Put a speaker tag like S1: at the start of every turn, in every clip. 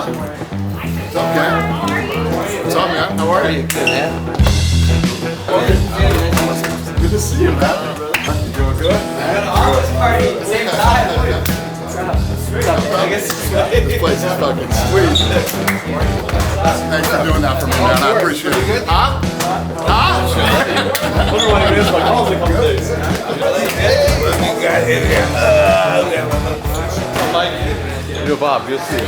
S1: What's up, man? What's up, man? How are you?
S2: Good, man.
S1: Good to see you, man. You doing good?
S2: Office party at the same time.
S1: This place is fucking sweet. Thanks for doing that for me, man. I appreciate it. Huh?
S3: Wonder why it is like all the couple days. Yo, Bob, good to see you.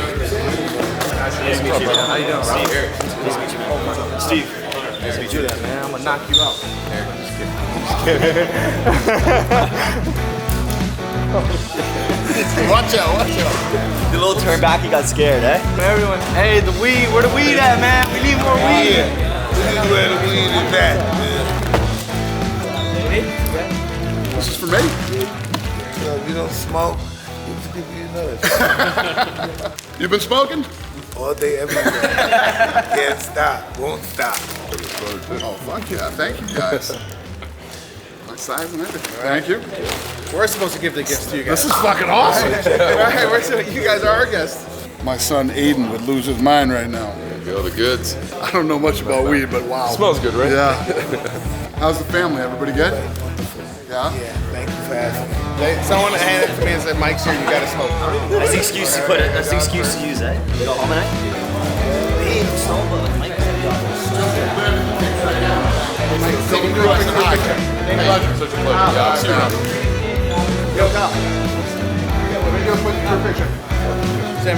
S4: Nice to meet you. How you doing? Steve here. Nice to meet you. Steve. Nice to meet you. Man, I'm gonna knock you out. Just kidding.
S1: Watch out, watch out.
S2: The little turn back, he got scared, eh?
S4: Everyone, hey, the weed. Where the weed at, man? We need more weed.
S5: This is where the weed is at, man.
S1: This is for me.
S5: So if you don't smoke, it's good for your nose.
S1: You've been smoking?
S5: All day, every day. Can't stop, won't stop.
S1: Oh, fuck yeah. Thank you, guys. My size and everything. Thank you.
S4: We're supposed to give the gifts to you guys.
S1: This is fucking awesome.
S4: You guys are our guests.
S1: My son Aiden would lose his mind right now.
S3: Go the goods.
S1: I don't know much about weed, but wow.
S3: Smells good, right?
S1: Yeah. How's the family? Everybody good? Yeah?
S5: Yeah, thank you for asking.
S4: Someone handed it to me and said, Mike's here, you gotta smoke.
S2: That's the excuse to put it. That's the excuse to use, eh? You go home at night? Hey, snow, but Mike.
S1: Tell them I said hi.
S3: Pleasure, such a pleasure. Yeah, I'll see you around.
S4: Yo, Kyle. Yeah, we're gonna go put your picture. Sam.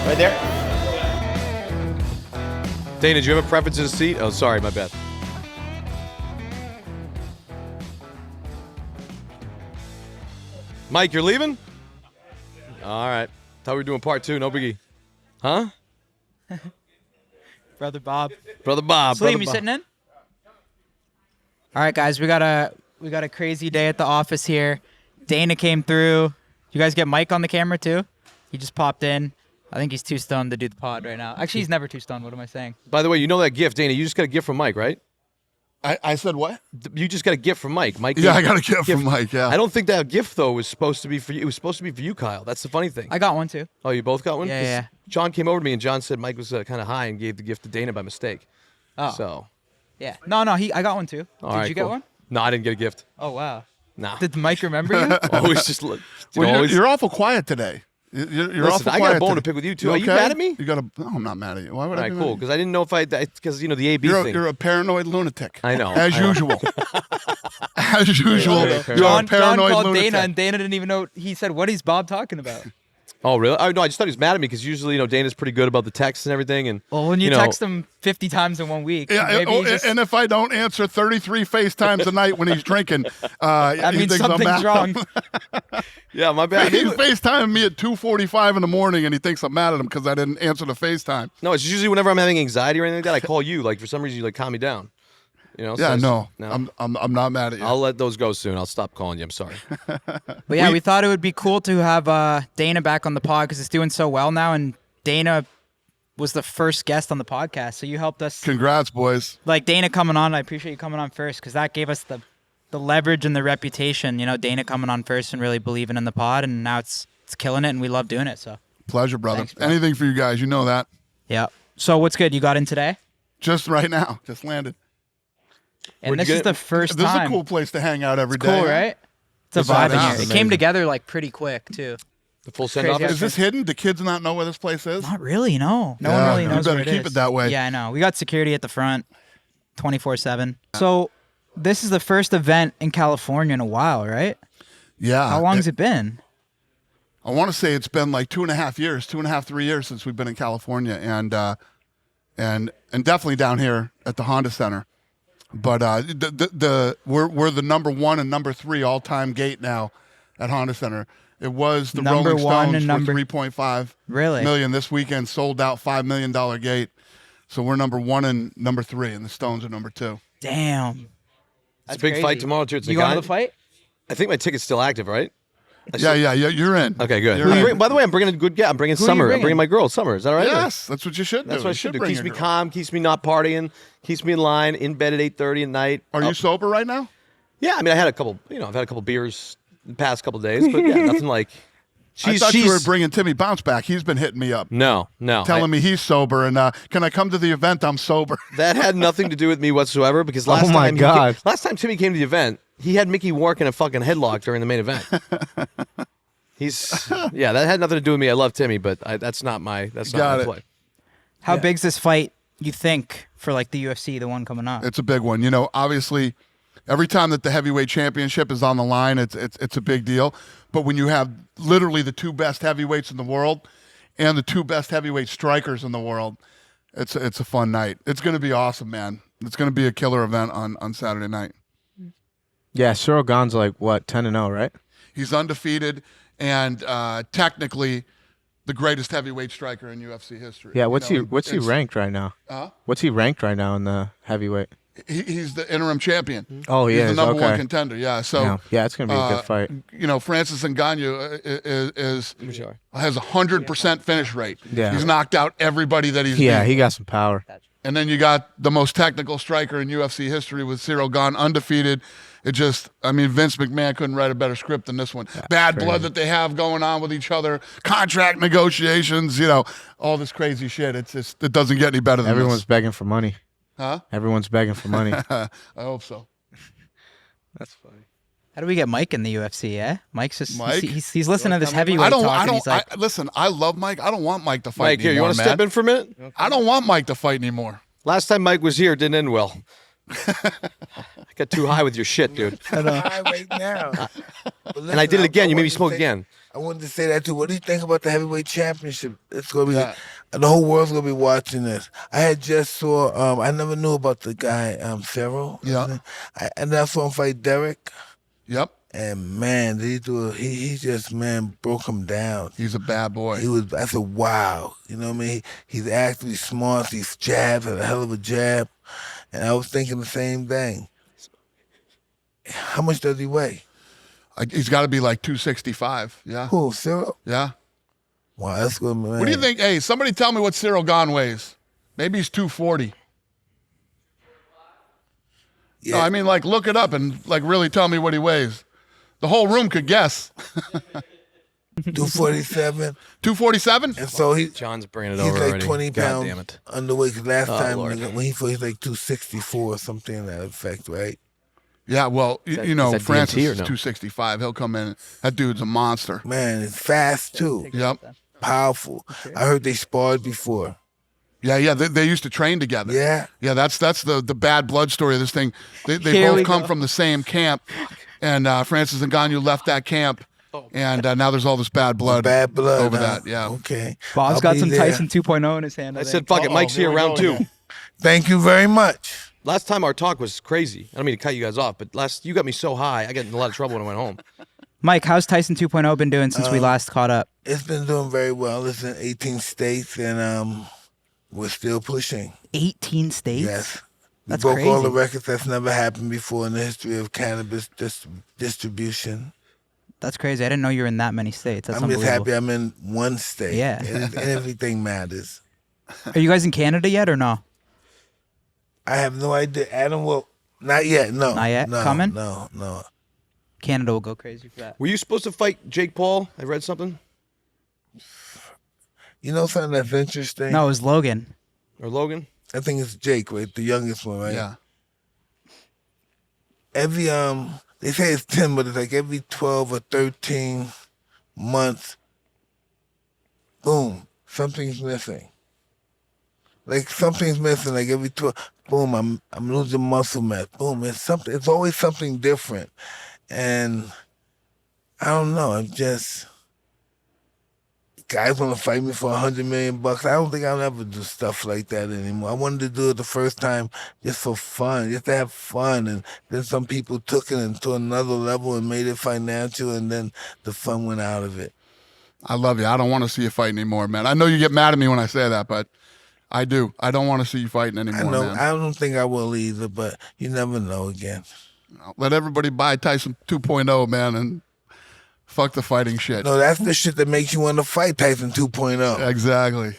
S2: Right there.
S3: Dana, do you have a preference to the seat? Oh, sorry, my bad. Mike, you're leaving? All right. Thought we were doing part 2. No biggie. Huh?
S6: Brother Bob.
S3: Brother Bob.
S6: Slim,
S3: Brother
S6: you
S3: Bob.
S6: sitting in? All right, guys, we got a crazy day at the office here. Dana came through. You guys get Mike on the camera too? He just popped in. I think he's too stoned to do the pod right now. Actually, he's never too stoned. What am I saying?
S3: By the way, you know that gift, Dana. You just got a gift from Mike, right?
S1: I said what?
S3: You just got a gift from Mike. Mike.
S1: Yeah, I got a gift from Mike, yeah.
S3: I don't think that gift, though, was supposed to be for you. It was supposed to be for you, Kyle. That's the funny thing.
S6: I got one too.
S3: Oh, you both got one?
S6: Yeah,
S3: 'Cause
S6: yeah.
S3: John came over to me, and John said Mike was kind of high and gave the gift to Dana by mistake.
S6: Oh,
S3: So,
S6: yeah. No, I got one too.
S3: all
S6: Did
S3: right,
S6: you get
S3: cool.
S6: one?
S3: No, I didn't get a gift.
S6: Oh, wow.
S3: Nah.
S6: Did Mike remember you?
S3: Always just look.
S1: Well,
S3: always,
S1: you're awful quiet today. You're
S3: listen,
S1: awful
S3: I
S1: quiet
S3: got a bone to
S1: today.
S3: pick with you, too. Are you mad at me?
S1: You got a. No, I'm not mad at you. Why would
S3: All
S1: I
S3: right,
S1: be
S3: cool.
S1: mad at
S3: Because I didn't know if because, the AB
S1: you?
S3: thing.
S1: You're a paranoid lunatic.
S3: I know.
S1: As
S3: I know.
S1: usual. As usual.
S3: Yeah,
S1: You're
S6: John
S1: a paranoid
S6: called
S1: lunatic.
S6: Dana, and Dana didn't even know. He said, "What is Bob talking about?"
S3: Oh, really? Oh, no, I just thought he was mad at me because usually, Dana's pretty good about the texts and everything. And
S6: Well, when you,
S3: know,
S6: text him 50 times in 1 week,
S1: Yeah,
S6: maybe he just,
S1: and if I don't answer 33 FaceTimes a night when he's drinking,
S6: that
S1: he
S6: means
S1: thinks I'm
S6: something's
S1: mad.
S6: wrong.
S3: Yeah, my bad.
S1: He's FaceTiming me at 2:45 in the morning, and he thinks I'm mad at him because I didn't answer the FaceTime.
S3: No, it's usually whenever I'm having anxiety or anything like that, I call you. Like, for some reason, you, calm me down. So
S1: Yeah,
S3: it's-
S1: no,
S3: no.
S1: I'm not mad at you.
S3: I'll let those go soon. I'll stop calling you. I'm sorry.
S6: But yeah, we thought it would be cool to have Dana back on the pod because it's doing so well now, and Dana was the first guest on the podcast, so you helped us.
S1: Congrats, boys.
S6: Like Dana coming on, I appreciate you coming on first because that gave us the leverage and the reputation. Dana coming on first and really believing in the pod, and now it's killing it, and we love doing it. So
S1: Pleasure, brother.
S6: Thanks, bro.
S1: Anything for you guys, you know that.
S6: yeah. So what's good? You got in today,
S1: Just right now, just landed.
S6: and
S3: Where'd you
S6: this is
S3: get
S6: the
S3: it?
S6: first
S1: This is
S6: time.
S1: a cool place to hang out every
S6: It's
S1: day.
S6: cool, right? It's a
S1: It's
S6: vibe in
S1: awesome.
S6: here. It
S1: Amazing.
S6: came together like pretty quick too.
S3: The full send
S6: Crazy
S3: off.
S1: Is this hidden? Do kids not know where this place is?
S6: Not really, no. No
S1: Yeah,
S6: one really
S1: you
S6: knows
S1: better
S6: what it
S1: keep
S6: is.
S1: it that way.
S6: Yeah, I know. We got security at the front 24/7. So this is the first event in California in a while, right?
S1: Yeah.
S6: How long has it been?
S1: I want to say it's been like 2.5 years, 2.5, 3 years since we've been in California, and definitely down here at the Honda Center. But we're the number 1 and number 3 all-time gate now at Honda Center. It was the
S6: Number
S1: Rolling
S6: one
S1: Stones
S6: and
S1: for
S6: number-
S1: 3.5
S6: Really?
S1: million this weekend, sold out $5 million gate. So we're number 1 and number 3, and the Stones are number 2.
S6: Damn.
S3: It's a big fight tomorrow, too. It's
S6: You
S3: a
S6: going
S3: guy.
S6: to the fight?
S3: I think my ticket's still active, right?
S1: Yeah, you're in.
S3: Okay, good.
S1: You're in.
S3: By the way, I'm bringing a good guy. I'm bringing
S6: Who are you
S3: Summer. I'm
S6: bringing?
S3: bringing my girl, Summer. Is that all right?
S1: Yes, that's what you should do.
S3: That's what I
S1: You
S3: should do.
S1: bring
S3: Keeps
S1: your
S3: me
S1: girl.
S3: calm, keeps me not partying, keeps me in line, in bed at 8:30 at night.
S1: Are you sober right now?
S3: Yeah, I mean, I had a couple. I've had a couple beers the past couple days, but yeah, nothing like.
S1: I thought you were bringing Timmy Bounce back. He's been hitting me up.
S3: No.
S1: Telling me he's sober and can I come to the event? I'm sober.
S3: That had nothing to do with me whatsoever because last time Timmy came to the event, he had Mickey Wark in a fucking headlock during the main event. That had nothing to do with me. I love Timmy, but that's not my play.
S6: How big's this fight, you think, for like the UFC, the one coming up?
S1: It's a big one. Obviously, every time that the heavyweight championship is on the line, it's a big deal. But when you have literally the two best heavyweights in the world and the two best heavyweight strikers in the world, it's a fun night. It's going to be awesome, man. It's going to be a killer event on Saturday night.
S7: Yeah, Cyril Gane's like, what, 10-0, right?
S1: He's undefeated and technically the greatest heavyweight striker in UFC history.
S7: Yeah, what's he ranked right now? What's he ranked right now in the heavyweight?
S1: He's the interim champion.
S7: Oh, yeah,
S1: he's the number one contender. Yeah, so
S7: it's gonna be a good fight.
S1: Francis Ngannou has 100% finish rate.
S7: Yeah,
S1: he's knocked out everybody that he's beat.
S7: He got some power.
S1: And then you got the most technical striker in UFC history with Cyril Gane, undefeated. Vince McMahon couldn't write a better script than this one. Bad blood that they have going on with each other, contract negotiations, all this crazy shit. It doesn't get any better than
S7: Everyone's
S1: this.
S7: begging for money.
S1: Huh?
S7: Everyone's begging for money.
S1: I hope so.
S7: That's funny.
S6: How do we get Mike in the UFC? Mike's just
S1: Mike?
S6: he's listening to this heavyweight talk. And he's like,
S1: listen. I love Mike. I don't want Mike to fight
S3: Mike,
S1: anymore.
S3: here, you want to step in for a minute? Okay.
S1: I don't want Mike to fight anymore.
S3: Last time Mike was here, it didn't end well. I got too high with your shit, dude.
S5: I'm high right now. Listen,
S3: and I did it again. You made me smoke again.
S5: I wanted to say that too. What do you think about the heavyweight championship? It's gonna be the whole world's gonna be watching this. I had just saw. I never knew about the guy Cyril.
S1: Yeah.
S5: And I saw him fight Derek.
S1: Yep.
S5: And man, did he do it? He just broke him down.
S1: He's a bad boy.
S5: I said, wow. You know what I mean? He's actually smart. He's jabs, had a hell of a jab. And I was thinking the same thing. How much does he weigh?
S1: He's got to be like 265. Yeah.
S5: Who, Cyril?
S1: Yeah.
S5: Wow, that's good, man.
S1: What do you think? Hey, somebody tell me what Cyril Gane weighs. Maybe he's 240.
S5: Yeah.
S1: No, look it up and really tell me what he weighs. The whole room could guess.
S5: 247.
S1: 247?
S5: And so
S3: John's bringing it
S5: he's
S3: over
S5: like
S3: already.
S5: 20
S3: God damn
S5: pounds
S3: it.
S5: underweight. 'Cause last time
S3: Lord.
S5: when he fought, he's like 264 or something in that effect, right?
S1: Yeah, well,
S3: is
S1: Francis
S3: DMT or
S1: is
S3: no?
S1: 265. He'll come in. That dude's a monster.
S5: Man, it's fast too.
S1: Yep.
S5: Powerful. I heard they sparred before.
S1: Yeah. They used to train together.
S5: Yeah.
S1: Yeah, that's the bad blood story of this thing. They
S6: Here we
S1: both come
S6: go.
S1: from the same camp, and Francis Ngannou left that camp, and now there's all this bad blood.
S5: Bad blood
S1: over
S5: huh?
S1: that. Yeah.
S5: Okay.
S6: Bob's
S5: I'll
S6: got
S5: be
S6: some
S5: there.
S6: Tyson 2.0 in his hand.
S3: I said, fuck it. Mike's here round two.
S5: Thank you very much.
S3: Last time our talk was crazy. I don't mean to cut you guys off, but you got me so high, I got in a lot of trouble when I went home.
S6: Mike, how's Tyson 2.0 been doing since we last caught up?
S5: It's been doing very well. It's in 18 states, and we're still pushing.
S6: 18 states?
S5: Yes. We
S6: That's
S5: broke all
S6: crazy.
S5: the records. That's never happened before in the history of cannabis distribution.
S6: That's crazy. I didn't know you were in that many states. That's
S5: I'm just
S6: unbelievable.
S5: happy I'm in one state.
S6: Yeah.
S5: And everything matters.
S6: Are you guys in Canada yet or no?
S5: I have no idea. Adam will. Not yet. No.
S6: Not yet?
S5: No,
S6: Coming?
S5: No.
S6: Canada will go crazy for that.
S3: Were you supposed to fight Jake Paul? I read something.
S5: You know something that's interesting?
S6: No, it was Logan.
S3: Or Logan?
S5: I think it's Jake, right? The youngest one, right?
S1: Yeah.
S5: Every they say it's 10, but it's like every 12 or 13 months, boom, something's missing. Like something's missing. Like every 12, boom, I'm losing muscle mass. Boom, it's something. It's always something different, and I don't know. I'm just guys want to fight me for $100 million. I don't think I'll ever do stuff like that anymore. I wanted to do it the first time just for fun, just to have fun, and then some people took it to another level and made it financial, and then the fun went out of it.
S1: I love you. I don't want to see you fight anymore, man. I know you get mad at me when I say that, but I do. I don't want to see you fighting anymore,
S5: I know.
S1: man.
S5: I don't think I will either, but you never know again.
S1: Let everybody buy Tyson 2.0, man, and fuck the fighting shit.
S5: No, that's the shit that makes you want to fight Tyson 2.0.
S1: Exactly.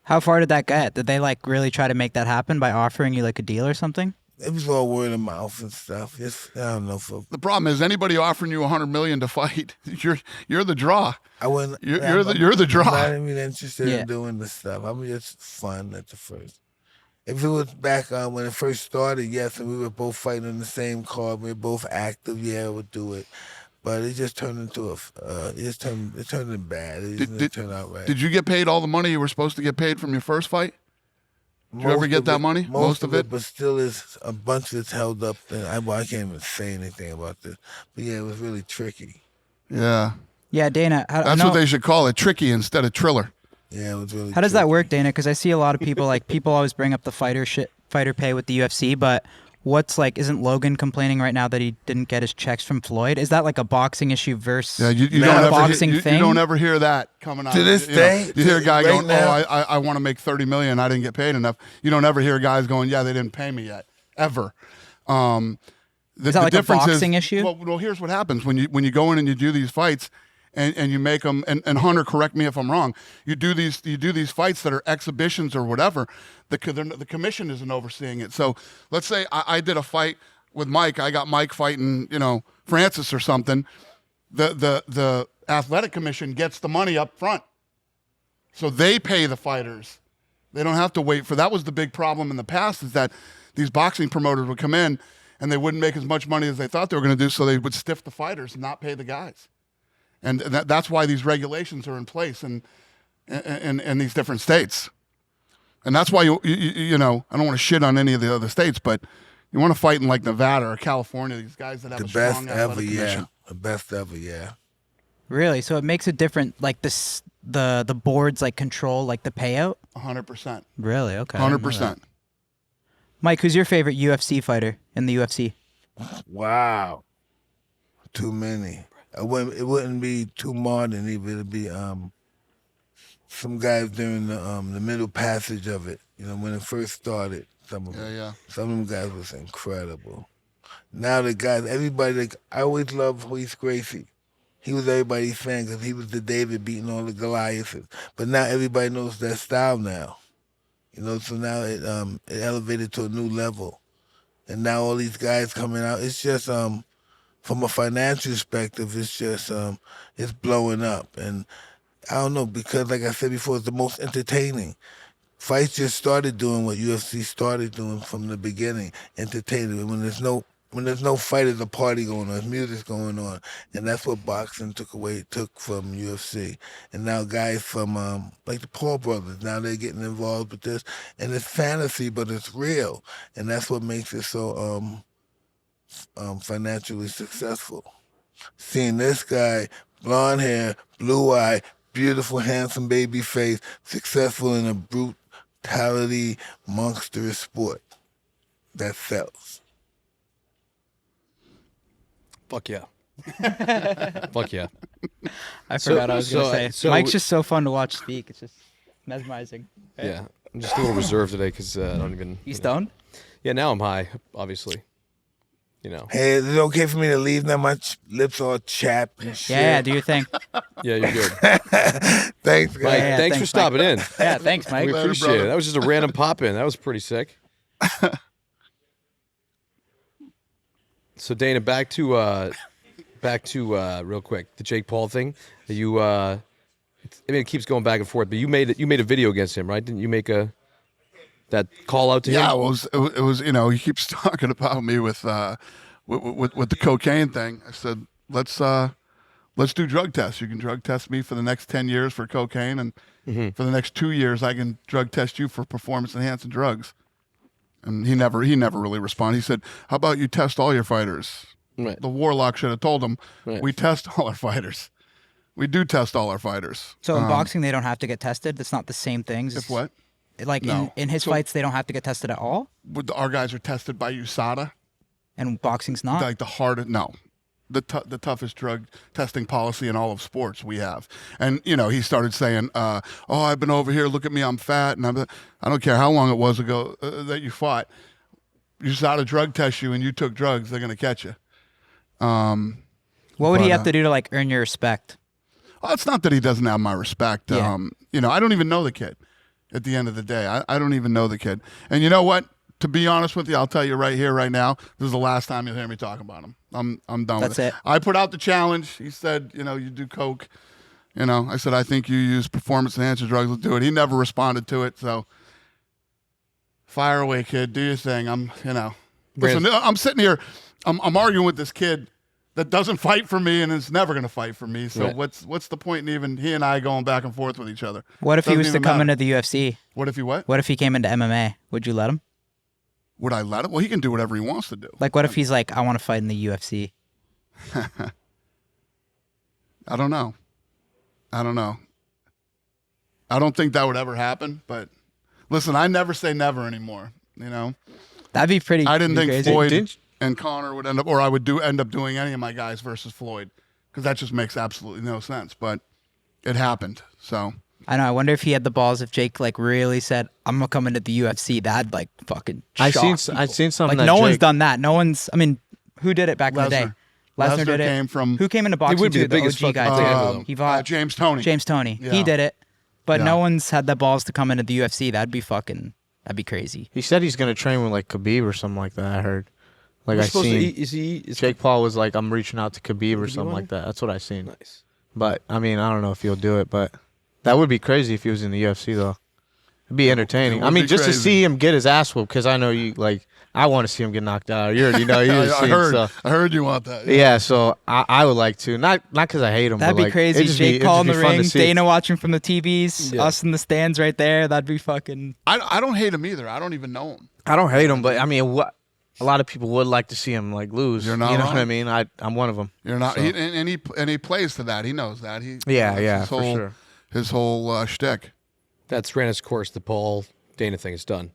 S6: How far did that get? Did they really try to make that happen by offering you a deal or something?
S5: it was all word of mouth and stuff. Just, I don't know.
S1: The problem is anybody offering you $100 million to fight, you're the draw.
S5: I wouldn't.
S1: You're the draw.
S5: I'm not even interested in doing the stuff. I'm just fun at the first. If it was back when it first started, yes, and we were both fighting on the same card, we were both active, yeah, I would do it. But it just turned into it turned into bad. It didn't turn out right.
S1: Did you get paid all the money you were supposed to get paid from your first fight? Did you ever get that money? Most of it?
S5: But still is a bunch of it's held up. And I can't even say anything about this. But yeah, it was really tricky.
S1: Yeah.
S6: Yeah, Dana.
S1: That's what they should call it, tricky instead of Triller.
S5: Yeah, it was really
S6: How does that work, Dana? Because I see a lot of people, people always bring up the fighter pay with the UFC, but isn't Logan complaining right now that he didn't get his checks from Floyd? Is that like a boxing issue versus
S1: you
S6: a boxing thing?
S1: You don't ever hear that coming out.
S5: To this day,
S1: you hear a guy going,
S5: now,
S1: I want to make $30 million, I didn't get paid enough. You don't ever hear guys going, yeah, they didn't pay me yet, ever.
S6: Is that like a boxing issue?
S1: Well, here's what happens when you go in and you do these fights, and you make them. And Hunter, correct me if I'm wrong. You do these fights that are exhibitions or whatever. The commission isn't overseeing it. So let's say I did a fight with Mike. I got Mike fighting, Francis or something. The athletic commission gets the money up front, so they pay the fighters. They don't have to wait for. That was the big problem in the past, is that these boxing promoters would come in and they wouldn't make as much money as they thought they were going to do, so they would stiff the fighters and not pay the guys. And that's why these regulations are in place in these different states. And that's why, I don't want to shit on any of the other states, but you want to fight in like Nevada or California, these guys that have a strong athletic commission.
S5: The best ever, yeah.
S6: Really? So it makes it different, like the boards control the payout?
S1: 100%.
S6: Really? Okay.
S1: 100%.
S6: Mike, who's your favorite UFC fighter in the UFC?
S5: Wow. Too many. It wouldn't be too modern either. It'd be some guys during the middle passage of it. When it first started. Some of them guys was incredible. Now the guys, everybody, I always loved Royce Gracie. He was everybody's fan because he was the David beating all the Goliaths. But now everybody knows that style now. So now it elevated to a new level. And now all these guys coming out, it's just from a financial perspective, it's just it's blowing up. And I don't know, because like I said before, it's the most entertaining. Fights just started doing what UFC started doing from the beginning, entertaining. When there's no fight, there's a party going on, there's music going on, and that's what boxing took from UFC. And now guys from like the Paul brothers, now they're getting involved with this, and it's fantasy, but it's real, and that's what makes it so financially successful. Seeing this guy, blonde hair, blue eye, beautiful, handsome baby face, successful in a brutality, monstrous sport that sells.
S3: Fuck yeah. Fuck yeah.
S6: I forgot I was going to say.
S3: So
S6: Mike's just so fun to watch speak. It's just mesmerizing. Right?
S3: Yeah. I'm just a little reserved today because I don't even...
S6: You stoned?
S3: Yeah, now I'm high, obviously.
S5: Hey, is it okay for me to leave now? My lips all chapped and shit.
S6: Yeah, do your thing.
S3: Yeah, you're good.
S5: Thanks, guys.
S3: Mike, thanks for stopping in.
S6: Yeah, thanks, Mike.
S3: We appreciate it. That was just a random pop-in. That was pretty sick. So, Dana, back to real quick, the Jake Paul thing. It keeps going back and forth, but you made a video against him, right? Didn't you make that call out to him?
S1: Yeah, it was. He keeps talking about me with the cocaine thing. I said, let's do drug tests. You can drug test me for the next 10 years for cocaine, and for the next 2 years, I can drug test you for performance enhancing drugs. And he never really responded. He said, how about you test all your fighters?
S3: Right.
S1: The Warlock should have told him, we test all our fighters. We do test all our fighters.
S6: So in boxing, they don't have to get tested? That's not the same things?
S1: If what?
S6: No. in his fights, they don't have to get tested at all?
S1: Our guys are tested by USADA.
S6: And boxing's not?
S1: Like the hardest, no. The toughest drug testing policy in all of sports we have. And, he started saying, I've been over here, look at me, I'm fat. And I don't care how long it was ago that you fought. USADA drug test you and you took drugs, they're going to catch you.
S6: What would he have to do to earn your respect?
S1: Well, it's not that he doesn't have my respect.
S6: Yeah.
S1: I don't even know the kid at the end of the day. I don't even know the kid. And you know what? to be honest with you, I'll tell you right here, right now, this is the last time you'll hear me talk about him. I'm done with it.
S6: That's it.
S1: I put out the challenge. He said, you do coke. I said, I think you use performance-enhancing drugs. Let's do it. He never responded to it, so fire away, kid. Do your thing. Listen, I'm sitting here. I'm arguing with this kid that doesn't fight for me and is never going to fight for me. So what's the point in even he and I going back and forth with each other?
S6: What if he was to come into the UFC?
S1: What if he what?
S6: What if he came into MMA? Would you let him?
S1: Would I let him? Well, he can do whatever he wants to do.
S6: Like, what if he's like, I want to fight in the UFC?
S1: I don't know. I don't think that would ever happen. But listen, I never say never anymore.
S6: That'd be pretty.
S1: I didn't think
S6: crazy.
S1: Floyd and Connor would end up, or I would end up doing any of my guys versus Floyd, because that just makes absolutely no sense. But it happened. So
S6: I know. I wonder if he had the balls. If Jake really said, "I'm gonna come into the UFC," that'd fucking.
S7: I've
S6: shock
S7: seen something.
S6: Like, no one's done that. No one's. I mean, who did it back in the day?
S1: Lesnar
S6: did it.
S1: Came from.
S6: Who came into boxing?
S3: He would be
S6: too?
S3: the biggest
S6: OG guy.
S3: fucking
S6: He fought
S1: James Toney.
S6: James Toney.
S1: Yeah.
S6: He did it, but
S1: Yeah.
S6: no one's had the balls to come into the UFC. That'd be crazy.
S7: He said he's gonna train with Khabib or something like that. I heard. Like, I seen. Jake Paul was like, I'm reaching out to Khabib or something like that. That's what I seen.
S3: Nice.
S7: But I mean, I don't know if he'll do it, but that would be crazy if he was in the UFC though. It'd be entertaining.
S1: It would
S7: I mean,
S1: be
S7: just to
S1: crazy.
S7: see him get his ass whooped, because I know you I want to see him get knocked out. You already know.
S1: I heard you want that.
S7: Yeah, so I would like to. Not because I hate him.
S6: That'd
S7: but
S6: be crazy. Jake
S7: it'd
S6: Paul in
S7: just
S6: the
S7: be fun to
S6: ring,
S7: see.
S6: Dana watching from the TVs,
S3: Yeah.
S6: us in the stands right there. That'd be fucking.
S1: I don't hate him either. I don't even know him.
S7: I don't hate him, but I mean, a lot of people would like to see him lose.
S1: You're not
S7: You know
S1: wrong.
S7: what I mean? I'm one of them.
S1: You're not.
S7: So.
S1: And he plays to that. He knows that.
S7: Yeah,
S1: his
S7: for
S1: whole,
S7: sure.
S1: His whole shtick.
S3: That's ran its course. The Paul Dana thing is done.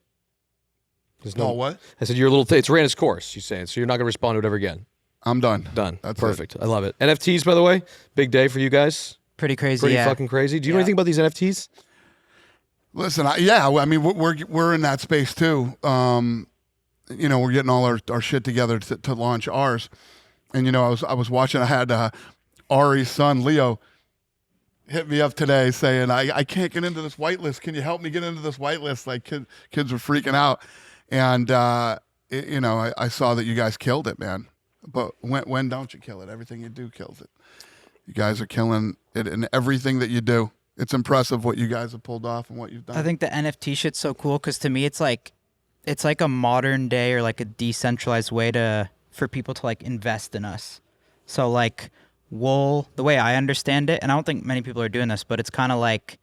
S3: There's
S1: No, what?
S3: I said your little thing. It's ran its course. You're saying so you're not gonna respond to it ever again.
S1: I'm done.
S3: Done.
S1: That's
S3: Perfect. I love it. NFTs, by the way, big day for you guys.
S6: Pretty crazy.
S3: Pretty
S6: yeah.
S3: fucking crazy. Do you know anything about these NFTs?
S1: Listen, I mean, we're in that space too. We're getting all our shit together to launch ours. And I was watching. I had Ari's son Leo hit me up today saying, I can't get into this whitelist. Can you help me get into this whitelist? Like kids were freaking out. And I saw that you guys killed it, man. But when don't you kill it? Everything you do kills it. You guys are killing it in everything that you do. It's impressive what you guys have pulled off and what you've done.
S6: I think the NFT shit's so cool because to me it's like a modern day or like a decentralized way for people to invest in us. So the way I understand it, and I don't think many people are doing this, but it's kind of like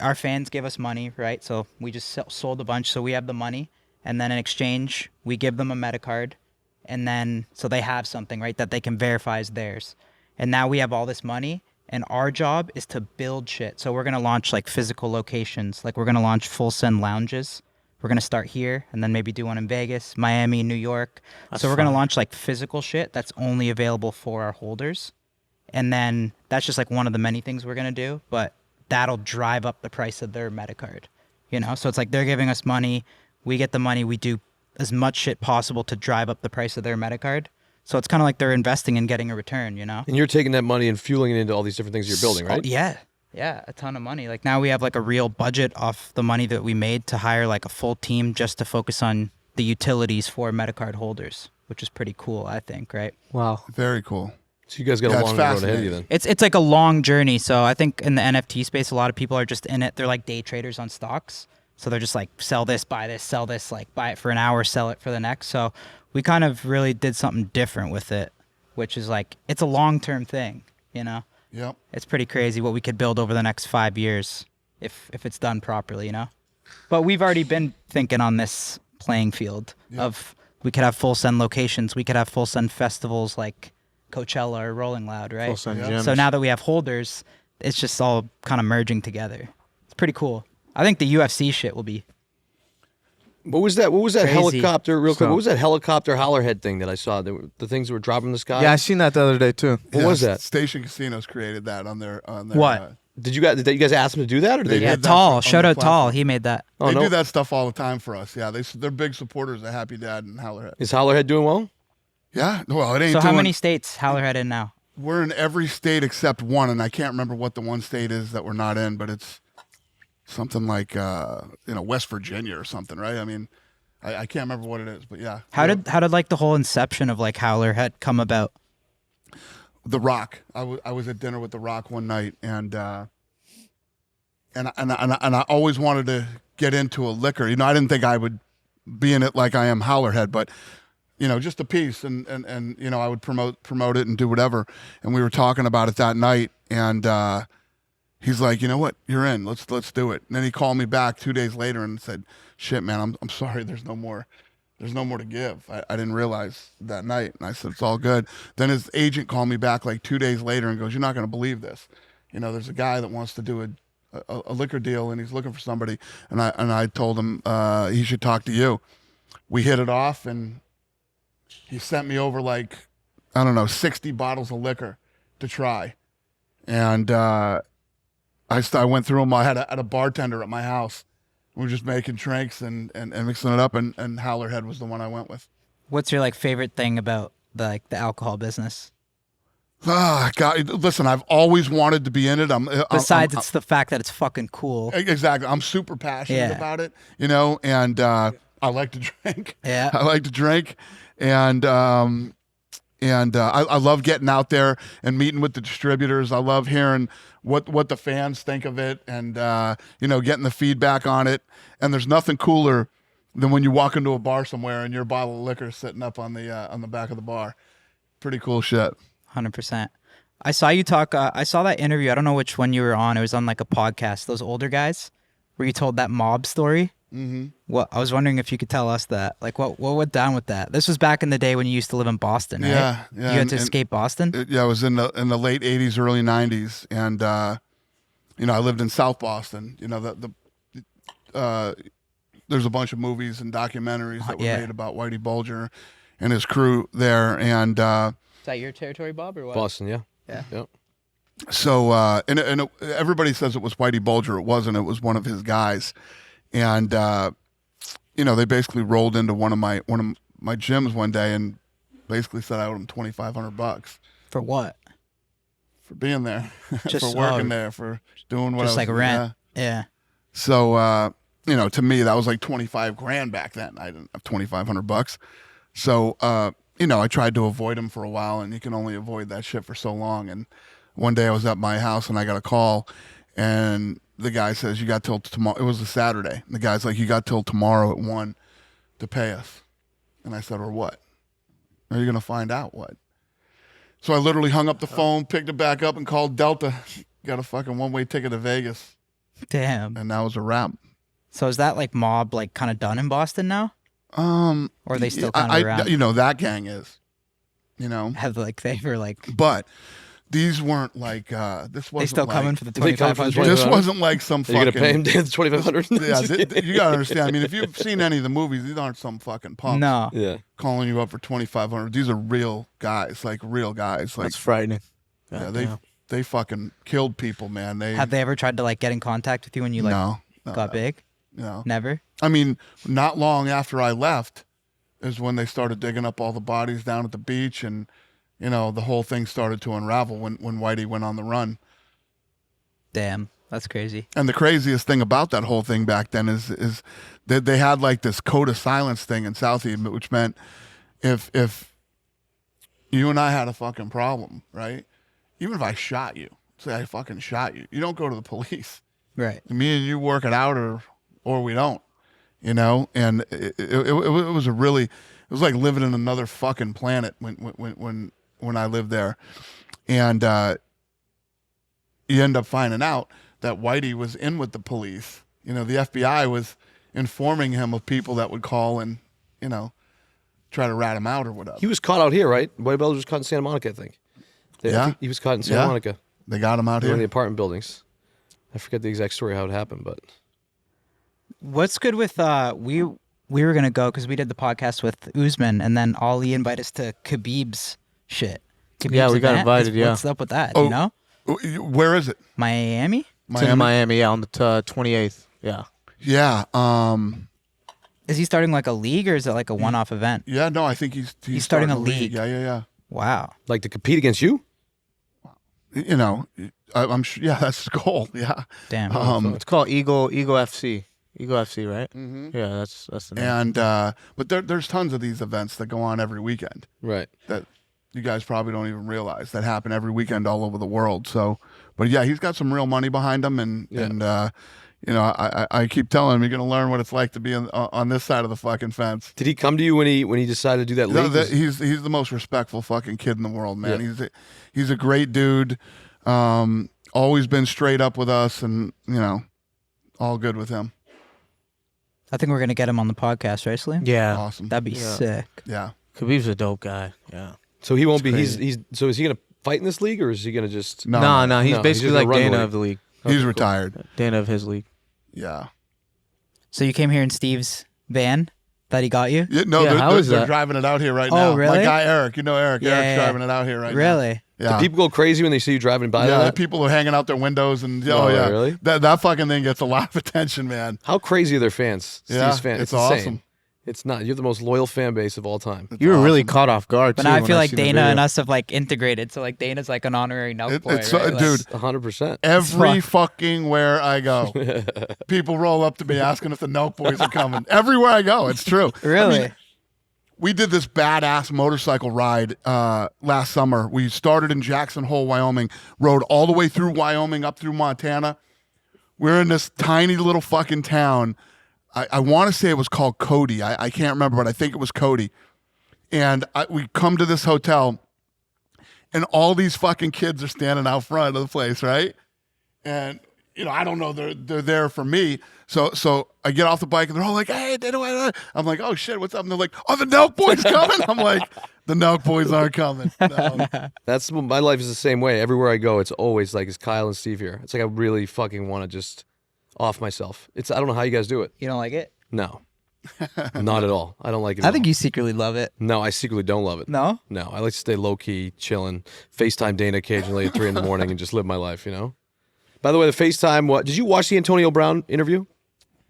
S6: our fans give us money, right? So we just sold a bunch, so we have the money, and then in exchange we give them a MetaCard, and then so they have something, right, that they can verify as theirs. And now we have all this money. And our job is to build shit. So we're going to launch physical locations. We're going to launch full send lounges. We're going to start here and then maybe do one in Vegas, Miami, New York. So we're going to launch physical shit that's only available for our holders. And then that's just one of the many things we're going to do. But that'll drive up the price of their MetaCard. So it's they're giving us money. We get the money. We do as much shit possible to drive up the price of their MetaCard. So it's kind of like they're investing and getting a return,
S3: And you're taking that money and fueling it into all these different things you're building, right?
S6: Yeah, a ton of money. Now we have a real budget off the money that we made to hire a full team just to focus on the utilities for MetaCard holders, which is pretty cool, I think, right?
S7: Wow.
S1: Very cool.
S3: So you guys got a long road ahead of you then.
S6: It's a long journey. So I think in the NFT space, a lot of people are just in it. They're day traders on stocks. So they're just sell this, buy this, sell this, buy it for an hour, sell it for the next. So we kind of really did something different with it, which is it's a long-term thing,
S1: Yep.
S6: It's pretty crazy what we could build over the next 5 years if it's done properly, But we've already been thinking on this playing field of we could have full send locations, we could have full send festivals like Coachella or Rolling Loud, right?
S7: Full send gyms.
S6: So now that we have holders, it's just all kind of merging together. It's pretty cool. I think the UFC shit will be.
S3: What was that? What was that
S6: Crazy.
S3: helicopter? Real quick,
S7: So-
S3: what was that helicopter hollerhead thing that I saw? The things that were dropping in the sky.
S7: Yeah, I seen that the other day too.
S3: What was that?
S1: Station Casinos created that on their
S6: What?
S3: Did you guys ask them to do that, or did
S1: They
S3: they?
S6: Yeah,
S1: did that
S6: Tall.
S1: on
S6: Shout
S1: the
S6: out Tall.
S1: platform.
S6: He made that.
S3: Oh,
S1: They
S3: no.
S1: do that stuff all the time for us. Yeah, they're big supporters of Happy Dad and Howlerhead.
S3: Is Hollerhead doing well?
S1: Yeah, well, it ain't.
S6: So how
S1: doing-
S6: many states Howlerhead in now?
S1: We're in every state except one, and I can't remember what the one state is that we're not in, but it's something like West Virginia or something, right? I mean, I can't remember what it is, but yeah.
S6: How did like the whole inception of like Howler had come about?
S1: The Rock. I was at dinner with The Rock one night, and I always wanted to get into a liquor. You know, I didn't think I would be in it like I am Howlerhead, but you know, just a piece, and you know, I would promote it and do whatever. And we were talking about it that night, and he's like, you know what, you're in. Let's do it. And then he called me back 2 days later and said, shit, man, I'm sorry. There's no more to give. I didn't realize that night. And I said, it's all good. Then his agent called me back like 2 days later and goes, you're not going to believe this. You know, there's a guy that wants to do a liquor deal, and he's looking for somebody. And I told him he should talk to you. We hit it off, and he sent me over like, I don't know, 60 bottles of liquor to try. And I went through them. I had a bartender at my house. We were just making drinks and mixing it up, and Howlerhead was the one I went with.
S6: What's your like favorite thing about the alcohol business?
S1: God, listen, I've always wanted to be in it.
S6: Besides, it's the fact that it's fucking cool.
S1: Exactly. I'm super passionate about it, you know, and I like to drink.
S6: Yeah.
S1: I like to drink. And I love getting out there and meeting with the distributors. I love hearing what the fans think of it, and you know, getting the feedback on it. And there's nothing cooler than when you walk into a bar somewhere and your bottle of liquor is sitting up on the back of the bar. Pretty cool shit.
S6: 100%. I saw you talk. I saw that interview. I don't know which one you were on. It was on like a podcast. Those older guys, where you told that mob story. Mm-hmm. Well, I was wondering if you could tell us that. Like, what went down with that? This was back in the day when you used to live in Boston, right?
S1: Yeah.
S6: You had to escape Boston?
S1: Yeah, it was in the late 80s, early 90s. And, you know, I lived in South Boston. You know, there's a bunch of movies and documentaries that were made about Whitey Bulger and his crew there. And
S6: is that your territory, Bob, or what?
S3: Boston, yeah.
S6: Yeah.
S3: Yep.
S1: So, everybody says it was Whitey Bulger. It wasn't. It was one of his guys. And you know, they basically rolled into one of my gyms one day and basically said I owed them $2,500
S6: for what?
S1: For being there,
S6: Just
S1: for working there, for doing what
S6: just
S1: I was
S6: like rent. Yeah.
S1: So you know, to me that was like $25,000 back then. I didn't have $2,500. So you know, I tried to avoid them for a while, and you can only avoid that shit for so long. And one day I was at my house and I got a call, and the guy says, you got till tomorrow. It was a Saturday. And the guy's like, you got till tomorrow at 1 to pay us. And I said, or what? Are you going to find out what? So I literally hung up the phone, picked it back up, and called Delta. Got a fucking one-way ticket to Vegas.
S6: Damn.
S1: And that was a wrap.
S6: So is that like mob like kind of done in Boston now? Or are they still kind of around?
S1: You know, that gang is, you know.
S6: Have like they were like.
S1: But these weren't like this wasn't.
S6: They still
S1: like,
S6: coming for the 2,500.
S1: This wasn't like some fucking.
S3: You're gonna pay him the 2,500.
S1: Yeah, you gotta understand. I mean, if you've seen any of the movies, these aren't some fucking punks.
S6: No.
S3: Yeah.
S1: Calling you up for 2,500. These are real guys, like real guys. Like
S7: that's frightening.
S1: Yeah, they fucking killed people, man.
S6: Have they ever tried to like get in contact with you when you like got big?
S1: No.
S6: Never.
S1: I mean, not long after I left is when they started digging up all the bodies down at the beach, and you know, the whole thing started to unravel when Whitey went on the run.
S6: Damn, that's crazy.
S1: And the craziest thing about that whole thing back then is that they had like this code of silence thing in Southie, which meant if you and I had a fucking problem, right? Even if I shot you, say I fucking shot you, you don't go to the police.
S6: Right.
S1: Me and you work it out, or we don't, you know. And it was it was like living in another fucking planet when I lived there. And you end up finding out that Whitey was in with the police. You know, the FBI was informing him of people that would call and, you know, try to rat him out or whatever.
S3: He was caught out here, right? Whitey Bulger was caught in Santa Monica, I think. He was caught in Santa Monica.
S1: They got him out here
S3: in the apartment buildings. I forget the exact story how it happened, but
S6: what's good with we were gonna go because we did the podcast with Usman, and then Ali invited us to Khabib's shit. Khabib's
S7: we got invited.
S6: What's up with that? You know,
S1: where is it?
S6: Miami.
S7: It's in Miami, on the 28th. Yeah.
S1: Yeah.
S6: Is he starting like a league, or is it like a one-off event?
S1: Yeah, no, I think he's
S6: starting a league.
S1: Yeah.
S6: Wow.
S3: Like to compete against you?
S1: You know, I'm sure. Yeah, that's the goal. Yeah.
S6: Damn.
S7: It's called Eagle FC. Eagle FC, right?
S1: Mm-hmm.
S7: Yeah, that's the name.
S1: And but there's tons of these events that go on every weekend.
S3: Right.
S1: That you guys probably don't even realize that happen every weekend all over the world. So, but yeah, he's got some real money behind him, and you know, I keep telling him you're gonna learn what it's like to be on this side of the fucking fence.
S3: Did he come to you when he decided to do that league?
S1: He's the most respectful fucking kid in the world, man. Yeah. He's a great dude. Always been straight up with us, and you know, all good with him.
S6: I think we're gonna get him on the podcast, right, Salim?
S7: Yeah,
S1: awesome.
S6: That'd be sick.
S1: Yeah,
S7: Khabib's a dope guy. Yeah.
S3: So he won't be. He's. So is he gonna fight in this league, or is he gonna just?
S7: No. He's basically
S3: just
S7: like
S3: run the
S7: Dana
S3: league.
S7: of the league.
S1: He's retired.
S7: Dana of his league.
S1: Yeah.
S6: So you came here in Steve's van that he got you?
S1: Yeah, no,
S7: Yeah,
S1: they're driving it out here right now.
S6: Oh, really?
S1: My guy Eric, you know Eric.
S6: Yeah,
S1: Eric's
S6: yeah.
S1: driving it out here right now.
S6: Really?
S1: Yeah.
S3: Do people go crazy when they see you driving by?
S1: Yeah,
S3: that?
S1: people are hanging out their windows and
S3: Oh,
S1: yeah,
S3: really?
S1: That fucking thing gets a lot of attention, man.
S3: How crazy are their fans?
S1: Yeah,
S3: Steve's fans.
S1: it's
S3: insane.
S1: awesome.
S3: It's not. You're the most loyal fan base of all time.
S7: You were really
S1: awesome.
S7: caught off guard.
S6: But
S7: too,
S6: now I
S7: when
S6: feel like
S7: seen the
S6: Dana
S7: video.
S6: and us have like integrated. So like Dana's like an honorary Nelkboy,
S1: It's
S6: right? Like-
S1: dude.
S3: 100%.
S1: Every fucking where I go, people roll up to me asking if the Nelkboys are coming. Everywhere I go, it's true.
S6: Really?
S1: I mean, we did this badass motorcycle ride last summer. We started in Jackson Hole, Wyoming, rode all the way through Wyoming up through Montana. We're in this tiny little fucking town. I want to say it was called Cody. I can't remember, but I think it was Cody. And we come to this hotel, and all these fucking kids are standing out front of the place, right? And you know, I don't know, they're there for me. So I get off the bike, and they're all like, "Hey, I'm like, oh shit, what's up?" And they're like, "Oh, the Nelkboys coming?" I'm like, "The Nelkboys aren't coming." No.
S3: That's my life is the same way. Everywhere I go, it's always like, is Kyle and Steve here? It's like I really fucking want to just off myself. I don't know how you guys do it.
S6: You don't like it?
S3: No, not at all. I don't like it.
S6: I
S3: at
S6: think
S3: all.
S6: you secretly love it.
S3: No, I secretly don't love it.
S6: No?
S3: No, I like to stay low key, chilling, FaceTime Dana occasionally at 3 a.m, and just live my life. You know. By the way, the FaceTime. What did you watch the Antonio Brown interview?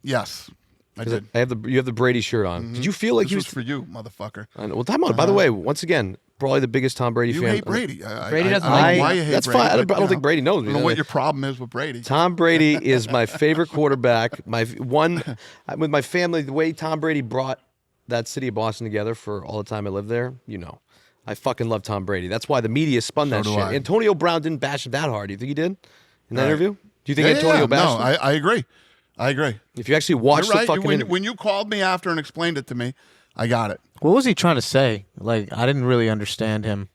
S1: Yes, I did.
S3: You have the Brady shirt on. Did you feel like
S1: This
S3: he
S1: was
S3: was
S1: for you, motherfucker.
S3: I know. Well, time out. By the way, once again, probably the biggest Tom Brady
S1: You
S3: fan.
S1: hate Brady.
S6: Brady doesn't
S1: I don't
S6: like
S1: know
S6: you.
S1: why you hate
S3: That's
S1: Brady.
S3: fine. I
S1: but,
S3: don't
S1: you
S3: think
S1: know,
S3: Brady knows
S1: I
S3: me.
S1: don't know what your problem is with Brady.
S3: Tom Brady is my favorite quarterback. With my family, the way Tom Brady brought that city of Boston together for all the time I lived there, you know, I fucking love Tom Brady. That's why the media spun that
S1: do
S3: shit.
S1: I.
S3: Antonio Brown didn't bash him that hard. Do you think he did in that
S1: Right.
S3: interview? Do you think Antonio bashed
S1: No,
S3: him?
S1: I agree. I agree.
S3: If you actually watch
S1: You're
S3: the
S1: right.
S3: fucking
S1: When,
S3: interview,
S1: when you called me after and explained it to me, I got it.
S7: What was he trying to say? Like, I didn't really understand him.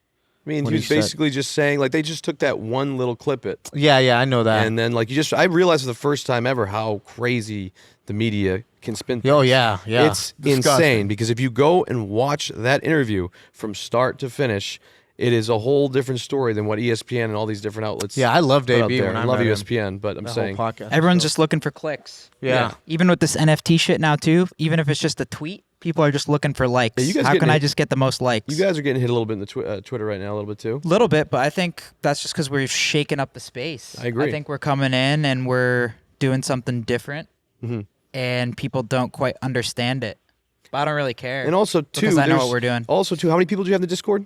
S3: I mean,
S7: what
S3: he
S7: he
S3: was
S7: said.
S3: basically just saying, like, they just took that one little clip it.
S7: Yeah, I know that.
S3: And then, like, I realized for the first time ever how crazy the media can spin.
S7: Oh, yeah.
S3: It's
S1: Disgusting.
S3: insane because if you go and watch that interview from start to finish, it is a whole different story than what ESPN and all these different outlets.
S7: Yeah, I loved
S3: put out
S7: AB
S3: there.
S7: when I
S3: love
S7: met him.
S3: ESPN, but I'm
S7: That
S3: saying
S7: whole podcast.
S6: Everyone's just looking for clicks.
S7: Yeah.
S6: Even with this NFT shit now too, even if it's just a tweet, people are just looking for likes.
S3: Yeah, you guys
S6: How
S3: getting
S6: can I
S3: hit-
S6: just get the most likes?
S3: you guys are getting hit a little bit in the Twitter right now, a little bit too.
S6: little bit, but I think that's just because we're shaking up the space.
S3: I agree.
S6: I think we're coming in and we're doing something different,
S3: Mhm.
S6: and people don't quite understand it. But I don't really care.
S3: And also, too,
S6: because I know
S3: there's-
S6: what we're doing.
S3: Also, too, how many people do you have in the Discord?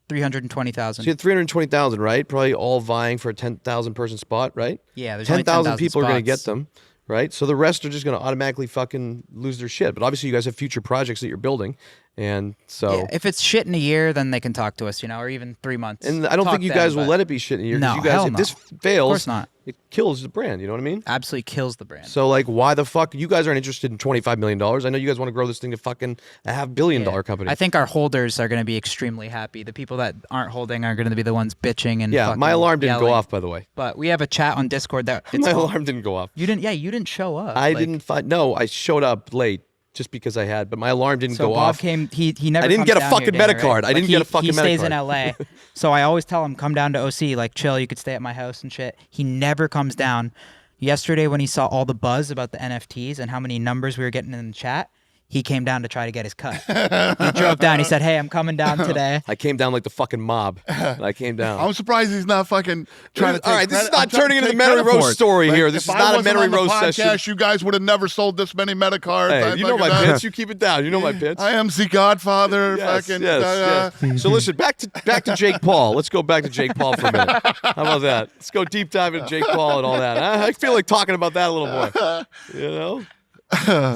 S6: 320,000.
S3: So you had 320,000, right? Probably all vying for a 10,000 person spot, right?
S6: Yeah, there's only
S3: 10,000 people are going to get
S6: spots.
S3: them, right? So the rest are just going to automatically fucking lose their shit. But obviously, you guys have future projects that you're building, and so.
S6: Yeah, if it's shit in a year, then they can talk to us, or even 3 months.
S3: And I don't
S6: Talk
S3: think you
S6: then,
S3: guys will
S6: but
S3: let it be shit in a year. 'Cause
S6: No,
S3: you guys,
S6: hell
S3: if
S6: no.
S3: this fails,
S6: Of course not.
S3: it kills the brand. You know what I mean?
S6: Absolutely kills the brand.
S3: So, like, why the fuck? You guys aren't interested in $25 million. I know you guys want to grow this thing to fucking a $500 million company.
S6: I think our holders are going to be extremely happy. The people that aren't holding are going to be the ones bitching and
S3: yeah,
S6: fucking
S3: my alarm didn't go
S6: yelling.
S3: off, by the way.
S6: But we have a chat on Discord that it's
S3: My
S6: called-
S3: alarm didn't go off.
S6: You didn't. Yeah, you didn't show up.
S3: I
S6: Like,
S3: didn't find. No, I showed up late just because I had, but my alarm didn't
S6: So
S3: go
S6: Bob
S3: off.
S6: came. He never.
S3: I didn't
S6: comes
S3: get a
S6: down
S3: fucking
S6: here, Dana,
S3: Metacard.
S6: right?
S3: I didn't
S6: Like,
S3: get a fucking
S6: He stays
S3: Metacard.
S6: in LA, so I always tell him come down to OC. Like chill. You could stay at my house and shit. He never comes down. Yesterday when he saw all the buzz about the NFTs and how many numbers we were getting in the chat, he came down to try to get his cut. He drove down. He said, "Hey, I'm coming down today."
S3: I came down like the fucking mob. I came down.
S1: I'm surprised he's not fucking trying to take
S3: All right, this is
S1: credit-
S3: not
S1: I'm trying
S3: turning
S1: to
S3: into the
S1: take
S3: Mary
S1: credit
S3: Rose
S1: for it.
S3: story
S1: Like,
S3: here. This
S1: if
S3: is
S1: I
S3: not a
S1: wasn't
S3: Mary
S1: on the
S3: Rose
S1: podcast,
S3: session.
S1: You guys would have never sold this many Metacards.
S3: Hey,
S1: I
S3: you know my
S1: fucking,
S3: pitch. You keep it down. You know my pitch.
S1: I am the Godfather.
S3: Yes,
S1: fucking,
S3: yes. So listen, back to Jake Paul. Let's go back to Jake Paul for a minute. How about that? Let's go deep dive into Jake Paul and all that. I feel like talking about that a little more. You know?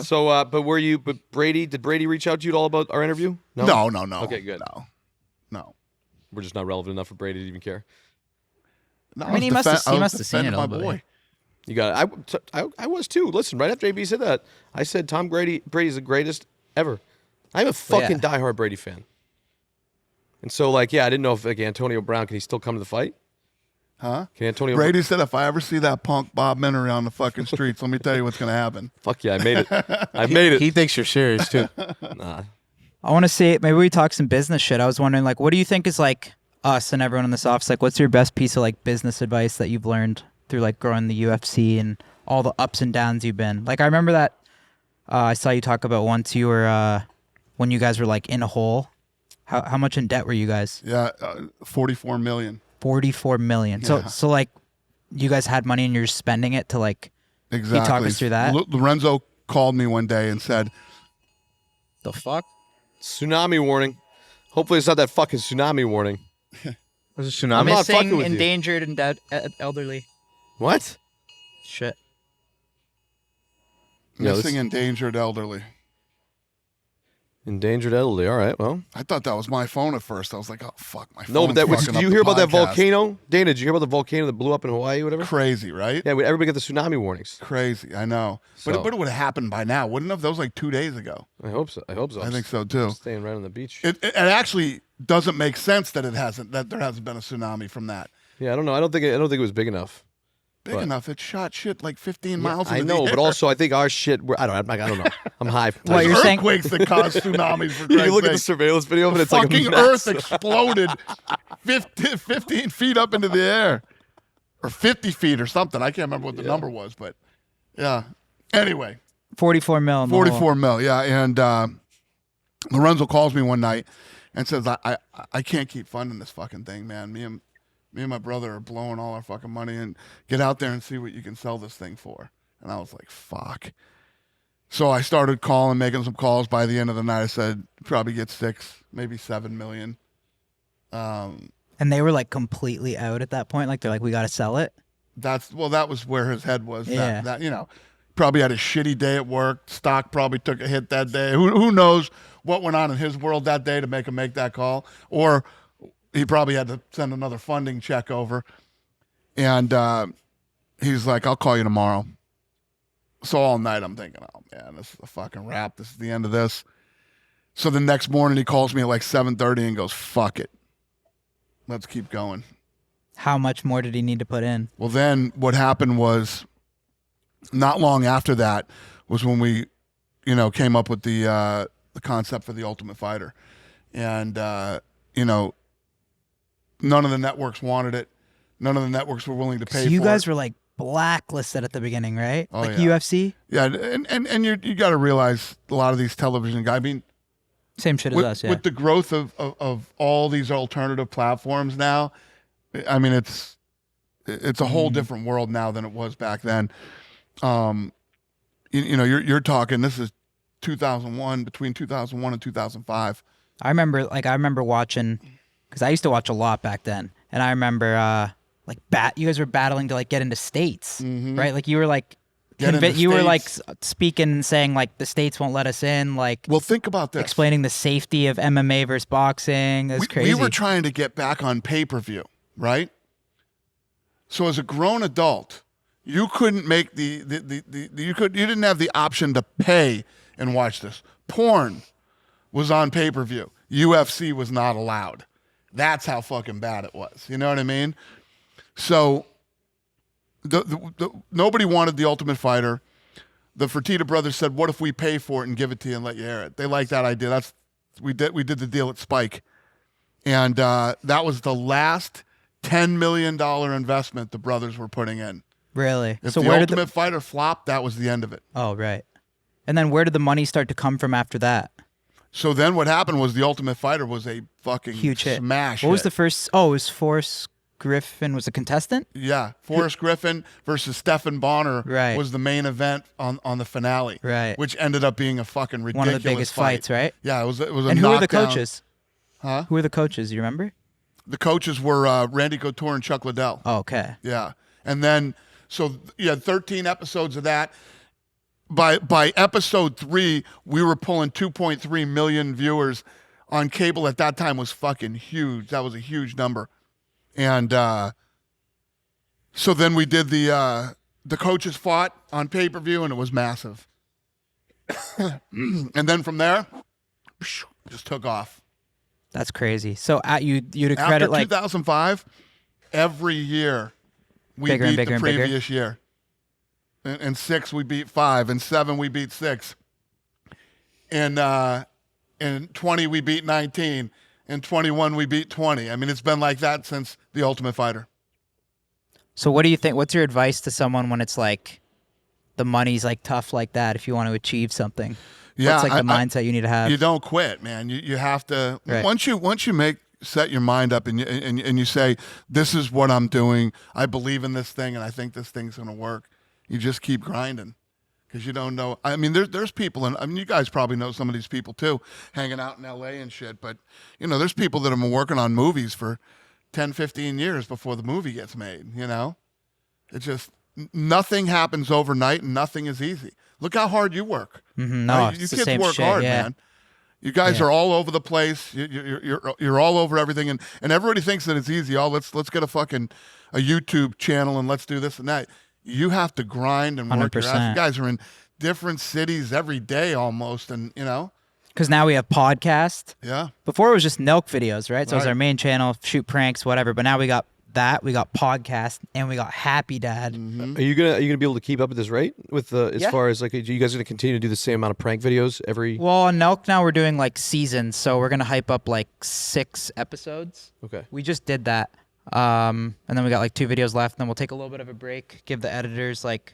S3: So, but Brady, did Brady reach out to you at all about our interview?
S1: No.
S3: Okay, good.
S1: No.
S3: We're just not relevant enough for Brady to even care.
S1: No,
S6: I mean, he must have seen it all,
S1: my
S6: but
S1: boy.
S3: You got it. I was too. Listen, right after AB said that, I said Tom Brady's the greatest ever. I'm a fucking diehard Brady fan. And so, like, yeah, I didn't know if like Antonio Brown, can he still come to the fight?
S1: Huh?
S3: Can Antonio
S1: Brady said, if I ever see that punk Bob Minnery on the fucking streets, let me tell you what's going to happen.
S3: Fuck yeah, I made it. I made it.
S7: He thinks you're serious too.
S3: Nah.
S6: I want to see. Maybe we talk some business shit. I was wondering, like, what do you think is like us and everyone in this office? Like, what's your best piece of like business advice that you've learned through like growing the UFC and all the ups and downs you've been? Like, I remember that I saw you talk about once you were when you guys were like in a hole. How much in debt were you guys?
S1: Yeah, 44 million.
S6: 44 million.
S1: Yeah.
S6: So like, you guys had money and you're just spending it to like.
S1: Exactly.
S6: Can you talk us through that?
S1: Lorenzo called me one day and said,
S6: The fuck?
S3: Tsunami warning. Hopefully it's not that fucking tsunami warning.
S7: Was it
S3: I'm
S7: tsunami?
S3: not fucking
S6: Missing,
S3: with you.
S6: endangered, and dead, elderly.
S3: What?
S6: Shit.
S1: missing, endangered, elderly.
S3: Endangered elderly. All right, well.
S1: I thought that was my phone at first. I was like, oh, fuck, my phone.
S3: No, but did you hear about that volcano? Dana, did you hear about the volcano that blew up in Hawaii or whatever?
S1: Crazy, right?
S3: Yeah, everybody got the tsunami warnings.
S1: Crazy, I know.
S3: So-
S1: But it would have happened by now, wouldn't it have? That was like 2 days ago.
S3: I hope so.
S1: I think so, too.
S3: Staying right on the beach.
S1: It actually doesn't make sense that there hasn't been a tsunami from that.
S3: Yeah, I don't know. I don't think it was big enough.
S1: Big
S3: But-
S1: enough. It shot shit like 15 miles into
S3: I know,
S1: the
S3: but
S1: air.
S3: also I think our shit. I don't know. I'm high.
S6: Well,
S1: There's
S6: you're saying-
S1: earthquakes that cause tsunamis. For
S3: You
S1: Christ's
S3: look at the
S1: sake.
S3: surveillance video, but it's like a
S1: fucking
S3: mess.
S1: Earth exploded 15 feet up into the air, or 50 feet or something. I can't remember what the number was, but yeah. Anyway,
S6: 44 mil. in the hole.
S1: 44 mil. Yeah, and Lorenzo calls me one night and says, "I can't keep funding this fucking thing, man. Me and my brother are blowing all our fucking money, and get out there and see what you can sell this thing for." And I was like, fuck. So I started making some calls. By the end of the night, I said, probably get 6, maybe 7 million.
S6: And they were like completely out at that point. Like they're like, we got to sell it.
S1: That was where his head was.
S6: Yeah.
S1: That probably had a shitty day at work. Stock probably took a hit that day. Who knows what went on in his world that day to make him make that call? Or he probably had to send another funding check over. And he's like, I'll call you tomorrow. So all night I'm thinking, oh man, this is a fucking wrap. This is the end of this. So the next morning he calls me at like 7:30 and goes, fuck it. Let's keep going.
S6: How much more did he need to put in?
S1: Well, then what happened was, not long after that was when we, came up with the concept for the Ultimate Fighter. And, none of the networks wanted it. None of the networks were willing to pay
S6: So you
S1: for
S6: guys
S1: it.
S6: were like blacklisted at the beginning, right?
S1: Oh,
S6: like
S1: yeah.
S6: UFC?
S1: Yeah, and you got to realize a lot of these television guys, I mean,
S6: Same shit as
S1: with,
S6: us, yeah.
S1: with the growth of all these alternative platforms now, I mean, it's a whole different world now than it was back then. You're talking, this is 2001, between 2001 and 2005.
S6: I remember watching, because I used to watch a lot back then, and I remember you guys were battling to like get into states, right? Like you were like
S1: Get into
S6: you were like
S1: states.
S6: speaking, saying like the states won't let us in, like
S1: Well, think about this.
S6: explaining the safety of MMA versus boxing. It was crazy.
S1: We were trying to get back on pay-per-view, right? So as a grown adult, you couldn't make you didn't have the option to pay and watch this. Porn was on pay-per-view. UFC was not allowed. That's how fucking bad it was. You know what I mean? So nobody wanted the Ultimate Fighter. The Fertitta brothers said, "What if we pay for it and give it to you and let you air it?" They liked that idea. We did the deal at Spike, and that was the last $10 million investment the brothers were putting in.
S6: Really?
S1: If
S6: So
S1: the
S6: where
S1: Ultimate Fighter flopped, that was the end of it.
S6: Oh, right. And then where did the money start to come from after that?
S1: So then what happened was the Ultimate Fighter was a fucking
S6: Huge hit.
S1: smash.
S6: What was
S1: hit.
S6: the first? Oh, it was Forrest Griffin was a contestant?
S1: Yeah, Forrest Griffin versus Stephan Bonner
S6: Right.
S1: was the main event on the finale,
S6: Right.
S1: which ended up being a fucking ridiculous
S6: One of the biggest
S1: fight.
S6: fights, right?
S1: Yeah, it was a
S6: And who were the
S1: knockdown.
S6: coaches?
S1: Huh?
S6: Who were the coaches? You remember?
S1: The coaches were Randy Couture and Chuck Liddell.
S6: Oh, okay.
S1: Yeah, and then so you had 13 episodes of that. by episode 3, we were pulling 2.3 million viewers on cable. At that time was fucking huge. That was a huge number. And so then we did the coaches fought on pay-per-view, and it was massive. And then from there, just took off.
S6: That's crazy. So you to
S1: After
S6: credit like
S1: 2005, every year we
S6: Bigger and
S1: beat
S6: bigger
S1: the
S6: and bigger?
S1: previous year. In 6 we beat 5, in 7 we beat 6. In 20 we beat 19, in 21 we beat 20. I mean, it's been like that since The Ultimate Fighter.
S6: So what do you think? What's your advice to someone when it's like the money's like tough like that if you want to achieve something?
S1: Yeah,
S6: What's like the mindset you need to have?
S1: You don't quit, man. You have to
S6: Right.
S1: once you set your mind up and you say, this is what I'm doing. I believe in this thing and I think this thing's going to work. You just keep grinding because you don't know. I mean, there's people, and I mean, you guys probably know some of these people too, hanging out in LA and shit. But, you know, there's people that have been working on movies for 10, 15 years before the movie gets made, you know? It's just, nothing happens overnight and nothing is easy. Look how hard you work.
S6: No,
S1: Right?
S6: it's
S1: You
S6: the
S1: kids
S6: same
S1: work
S6: shit,
S1: hard,
S6: yeah.
S1: man. You guys are all over the place. You're all over everything, and everybody thinks that it's easy. Oh, let's get a YouTube channel and let's do this and that. You have to grind and work your ass.
S6: 100%.
S1: You guys are in different cities every day almost, and you know.
S6: Because now we have podcast.
S1: Yeah.
S6: Before it was just Nelk videos, right? So it was
S1: Right.
S6: our main channel, shoot pranks, whatever. But now we got that, we got podcast, and we got Happy Dad.
S1: Mm-hmm.
S3: Are you gonna be able to keep up at this rate with as
S6: Yeah.
S3: far as like, are you guys gonna continue to do the same amount of prank videos every?
S6: Well, on Nelk now we're doing like seasons, so we're gonna hype up like 6 episodes.
S3: Okay.
S6: We just did that, and then we got like 2 videos left. And then we'll take a little bit of a break, give the editors like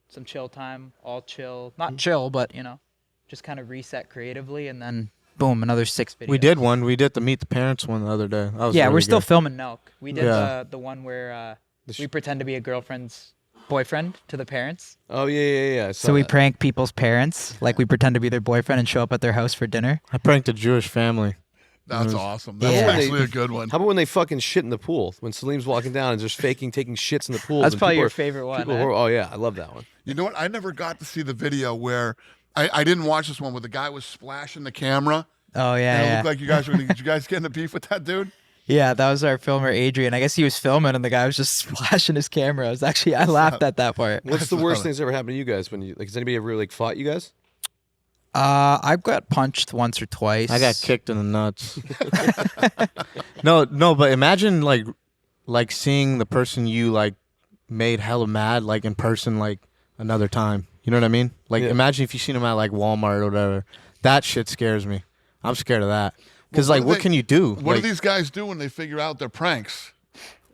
S6: some chill time, all chill, not chill, but you know, just kind of reset creatively, and then boom, another 6 videos.
S7: We did one. We did the Meet the Parents one the other day. That was
S6: Yeah,
S7: really
S6: we're still
S7: good.
S6: filming Nelk. We did
S7: Yeah.
S6: the one where we pretend to be a girlfriend's boyfriend to the parents.
S3: Oh yeah. I saw
S6: So we
S3: that.
S6: prank people's parents, like we pretend to be their boyfriend and show up at their house for dinner.
S7: I pranked a Jewish family.
S1: That's awesome. That's
S6: Yeah.
S1: actually a good one.
S3: How about when they fucking shit in the pool? When Salim's walking down and just taking shits in the pool.
S6: That's probably your favorite one. Huh?
S3: Oh yeah, I love that one.
S1: You know what? I never got to see the video where I didn't watch this one where the guy was splashing the camera.
S6: Oh
S1: And
S6: yeah,
S1: it
S6: yeah.
S1: looked like you guys were. Did you guys get in a beef with that dude?
S6: Yeah, that was our filmer Adrian. I guess he was filming and the guy was just splashing his camera. I laughed at that part.
S3: What's the worst thing that's ever happened to you guys when you like? Has anybody ever like fought you guys?
S6: I've got punched once or twice.
S7: I got kicked in the nuts. No, but imagine like seeing the person you like made hella mad like in person like another time. You know what I mean? Like
S3: Yeah.
S7: imagine if you seen him at like Walmart or whatever. That shit scares me. I'm scared of that. Because
S1: Well,
S7: like, what can you do?
S1: What
S7: Like,
S1: do these guys do when they figure out their pranks?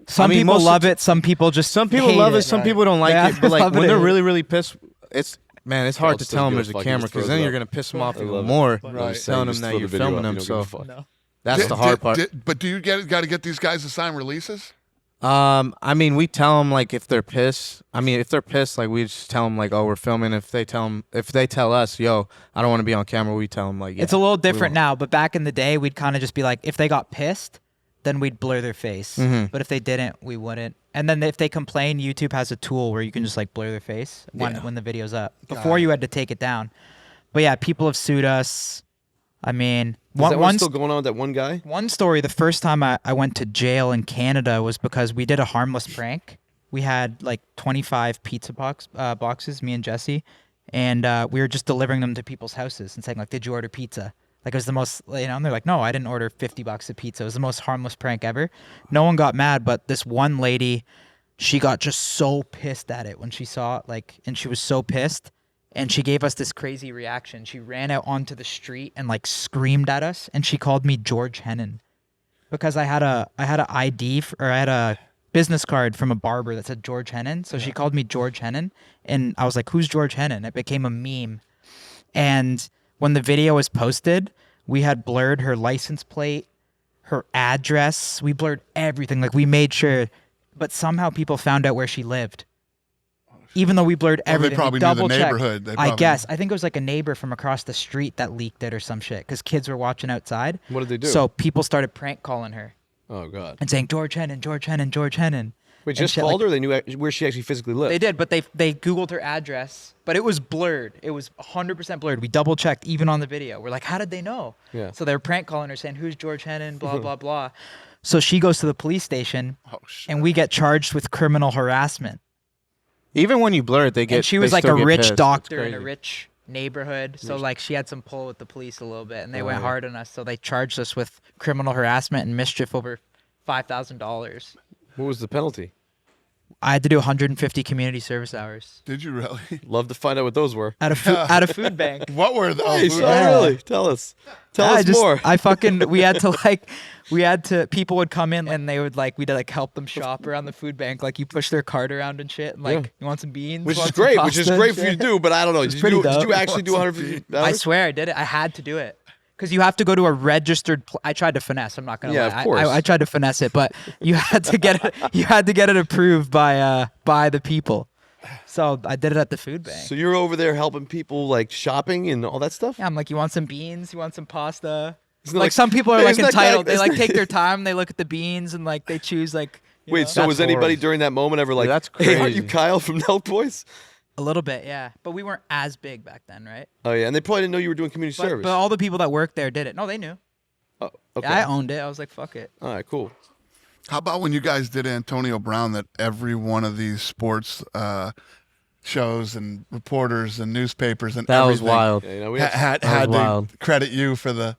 S6: Some
S7: I mean,
S6: people
S7: most of
S6: love
S7: the-
S6: it. Some people just
S7: some people
S6: hate
S7: love it.
S6: it.
S7: Some people don't like
S6: Yeah,
S7: it. But like
S6: love
S7: when
S6: it.
S7: they're really really pissed, it's hard
S3: Phelps
S7: to
S3: doesn't
S7: tell them
S3: give a
S7: there's a
S3: fuck, he
S7: camera
S3: just
S7: because
S3: throws
S7: then
S3: it
S7: you're
S3: up.
S7: gonna piss them off
S3: I
S7: even
S3: love it.
S7: more.
S1: Right.
S7: Telling them that you're filming them. So that's
S1: Did-
S7: the hard
S1: did-
S7: part.
S1: But do you got to get these guys to sign releases?
S7: I mean, we tell them like if they're pissed. I mean, if they're pissed, like we just tell them like, oh, we're filming. If they tell us, yo, I don't want to be on camera, we tell them like, yeah,
S6: It's a little
S7: we
S6: different
S7: won't.
S6: now, but back in the day, we'd kind of just be like, if they got pissed, then we'd blur their face.
S7: Mhm.
S6: But if they didn't, we wouldn't. And then if they complain, YouTube has a tool where you can just like blur their face when the video's up. Before you had to take it down. But yeah, people have sued us. I mean,
S3: Is that
S6: one
S3: still going on with that one guy?
S6: one story, the first time I went to jail in Canada was because we did a harmless prank. We had like 25 pizza boxes, me and Jesse, and we were just delivering them to people's houses and saying like, did you order pizza? Like it was the most, and they're like, no, I didn't order 50 bucks of pizza. It was the most harmless prank ever. No one got mad, but this one lady, she got just so pissed at it when she saw it, and she was so pissed. And she gave us this crazy reaction. She ran out onto the street and like screamed at us, and she called me George Hennon because I had a ID or I had a business card from a barber that said George Hennon. So she called me George Hennon, and I was like, "Who's George Hennon?" It became a meme. And when the video was posted, we had blurred her license plate, her address. We blurred everything. Like we made sure, but somehow people found out where she lived. Even though we blurred
S1: Well, they
S6: everything,
S1: probably
S6: we
S1: knew the
S6: double-checked.
S1: neighborhood. They
S6: I
S1: probably-
S6: guess. I think it was like a neighbor from across the street that leaked it or some shit because kids were watching outside.
S3: What did they do?
S6: So people started prank calling her
S3: Oh god.
S6: and saying, George Hennon, George Hennon, George Hennon.
S3: Wait,
S6: and
S3: just
S6: shit,
S3: called
S6: like-
S3: her? They knew where she actually physically lived.
S6: They did, but they Googled her address, but it was blurred. It was 100% blurred. We double checked even on the video. We're like, how did they know?
S3: Yeah.
S6: So they were prank calling her saying, who's George Hennon, blah, blah, blah. So she goes to the police station, and we get charged with criminal harassment.
S7: Even when you blur it, they get.
S6: And she was
S7: they
S6: like
S7: still
S6: a
S7: get
S6: rich
S7: pissed.
S6: doctor in
S7: It's
S6: a
S7: crazy.
S6: rich neighborhood. So like she had some pull with the police a little bit, and they went
S3: yeah.
S6: hard on us. So they charged us with criminal harassment and mischief over $5,000.
S3: What was the penalty?
S6: I had to do 150 community service hours
S1: Did you really?
S3: Love to find out what those were.
S6: at a food bank.
S1: What were those?
S3: Hey, so
S6: Yeah.
S3: really? Tell us. Tell us more.
S6: We had to, people would come in and they would we'd like help them shop around the food bank. Like you push their cart around and shit. And
S3: Yeah.
S6: you want some beans?
S3: Which
S6: Want
S3: is
S6: some
S3: great. Which is
S6: pasta and
S3: great for you to
S6: shit?
S3: do. But I don't know.
S6: It's
S3: Did
S6: pretty
S3: you, did
S6: dope.
S3: you actually do 150?
S6: I swear I did it. I had to do it. Because you have to go to a registered. I tried to finesse. I'm not gonna
S3: Yeah,
S6: lie.
S3: of course.
S6: I tried to finesse it, but you had to get it. You had to get it approved by the people. So I did it at the food bank.
S3: So you're over there helping people like shopping and all that stuff?
S6: Yeah, I'm like, you want some beans? You want some pasta?
S3: Isn't it
S6: Like some people are like
S3: isn't that guy-
S6: entitled. They like
S3: isn't
S6: take
S3: that-
S6: their time. They look at the beans and like they choose like. you
S3: Wait,
S6: know.
S3: so was
S7: That's
S3: anybody
S7: horrible.
S3: during that moment ever like,
S7: that's
S3: hey, aren't you
S7: crazy.
S3: Kyle from Nelkboys?
S6: A little bit, yeah. But we weren't as big back then, right?
S3: Oh, yeah. And they probably didn't know you were doing community
S6: But,
S3: service.
S6: but all the people that worked there did it. No, they knew.
S3: Oh, okay.
S6: Yeah, I owned it. I was like, fuck it.
S3: All right, cool.
S1: How about when you guys did Antonio Brown? That every one of these sports shows and reporters and newspapers and
S7: That was
S1: everything
S7: wild.
S3: Yeah, you know, we
S1: had
S7: That was
S1: to
S7: wild.
S1: credit you for the,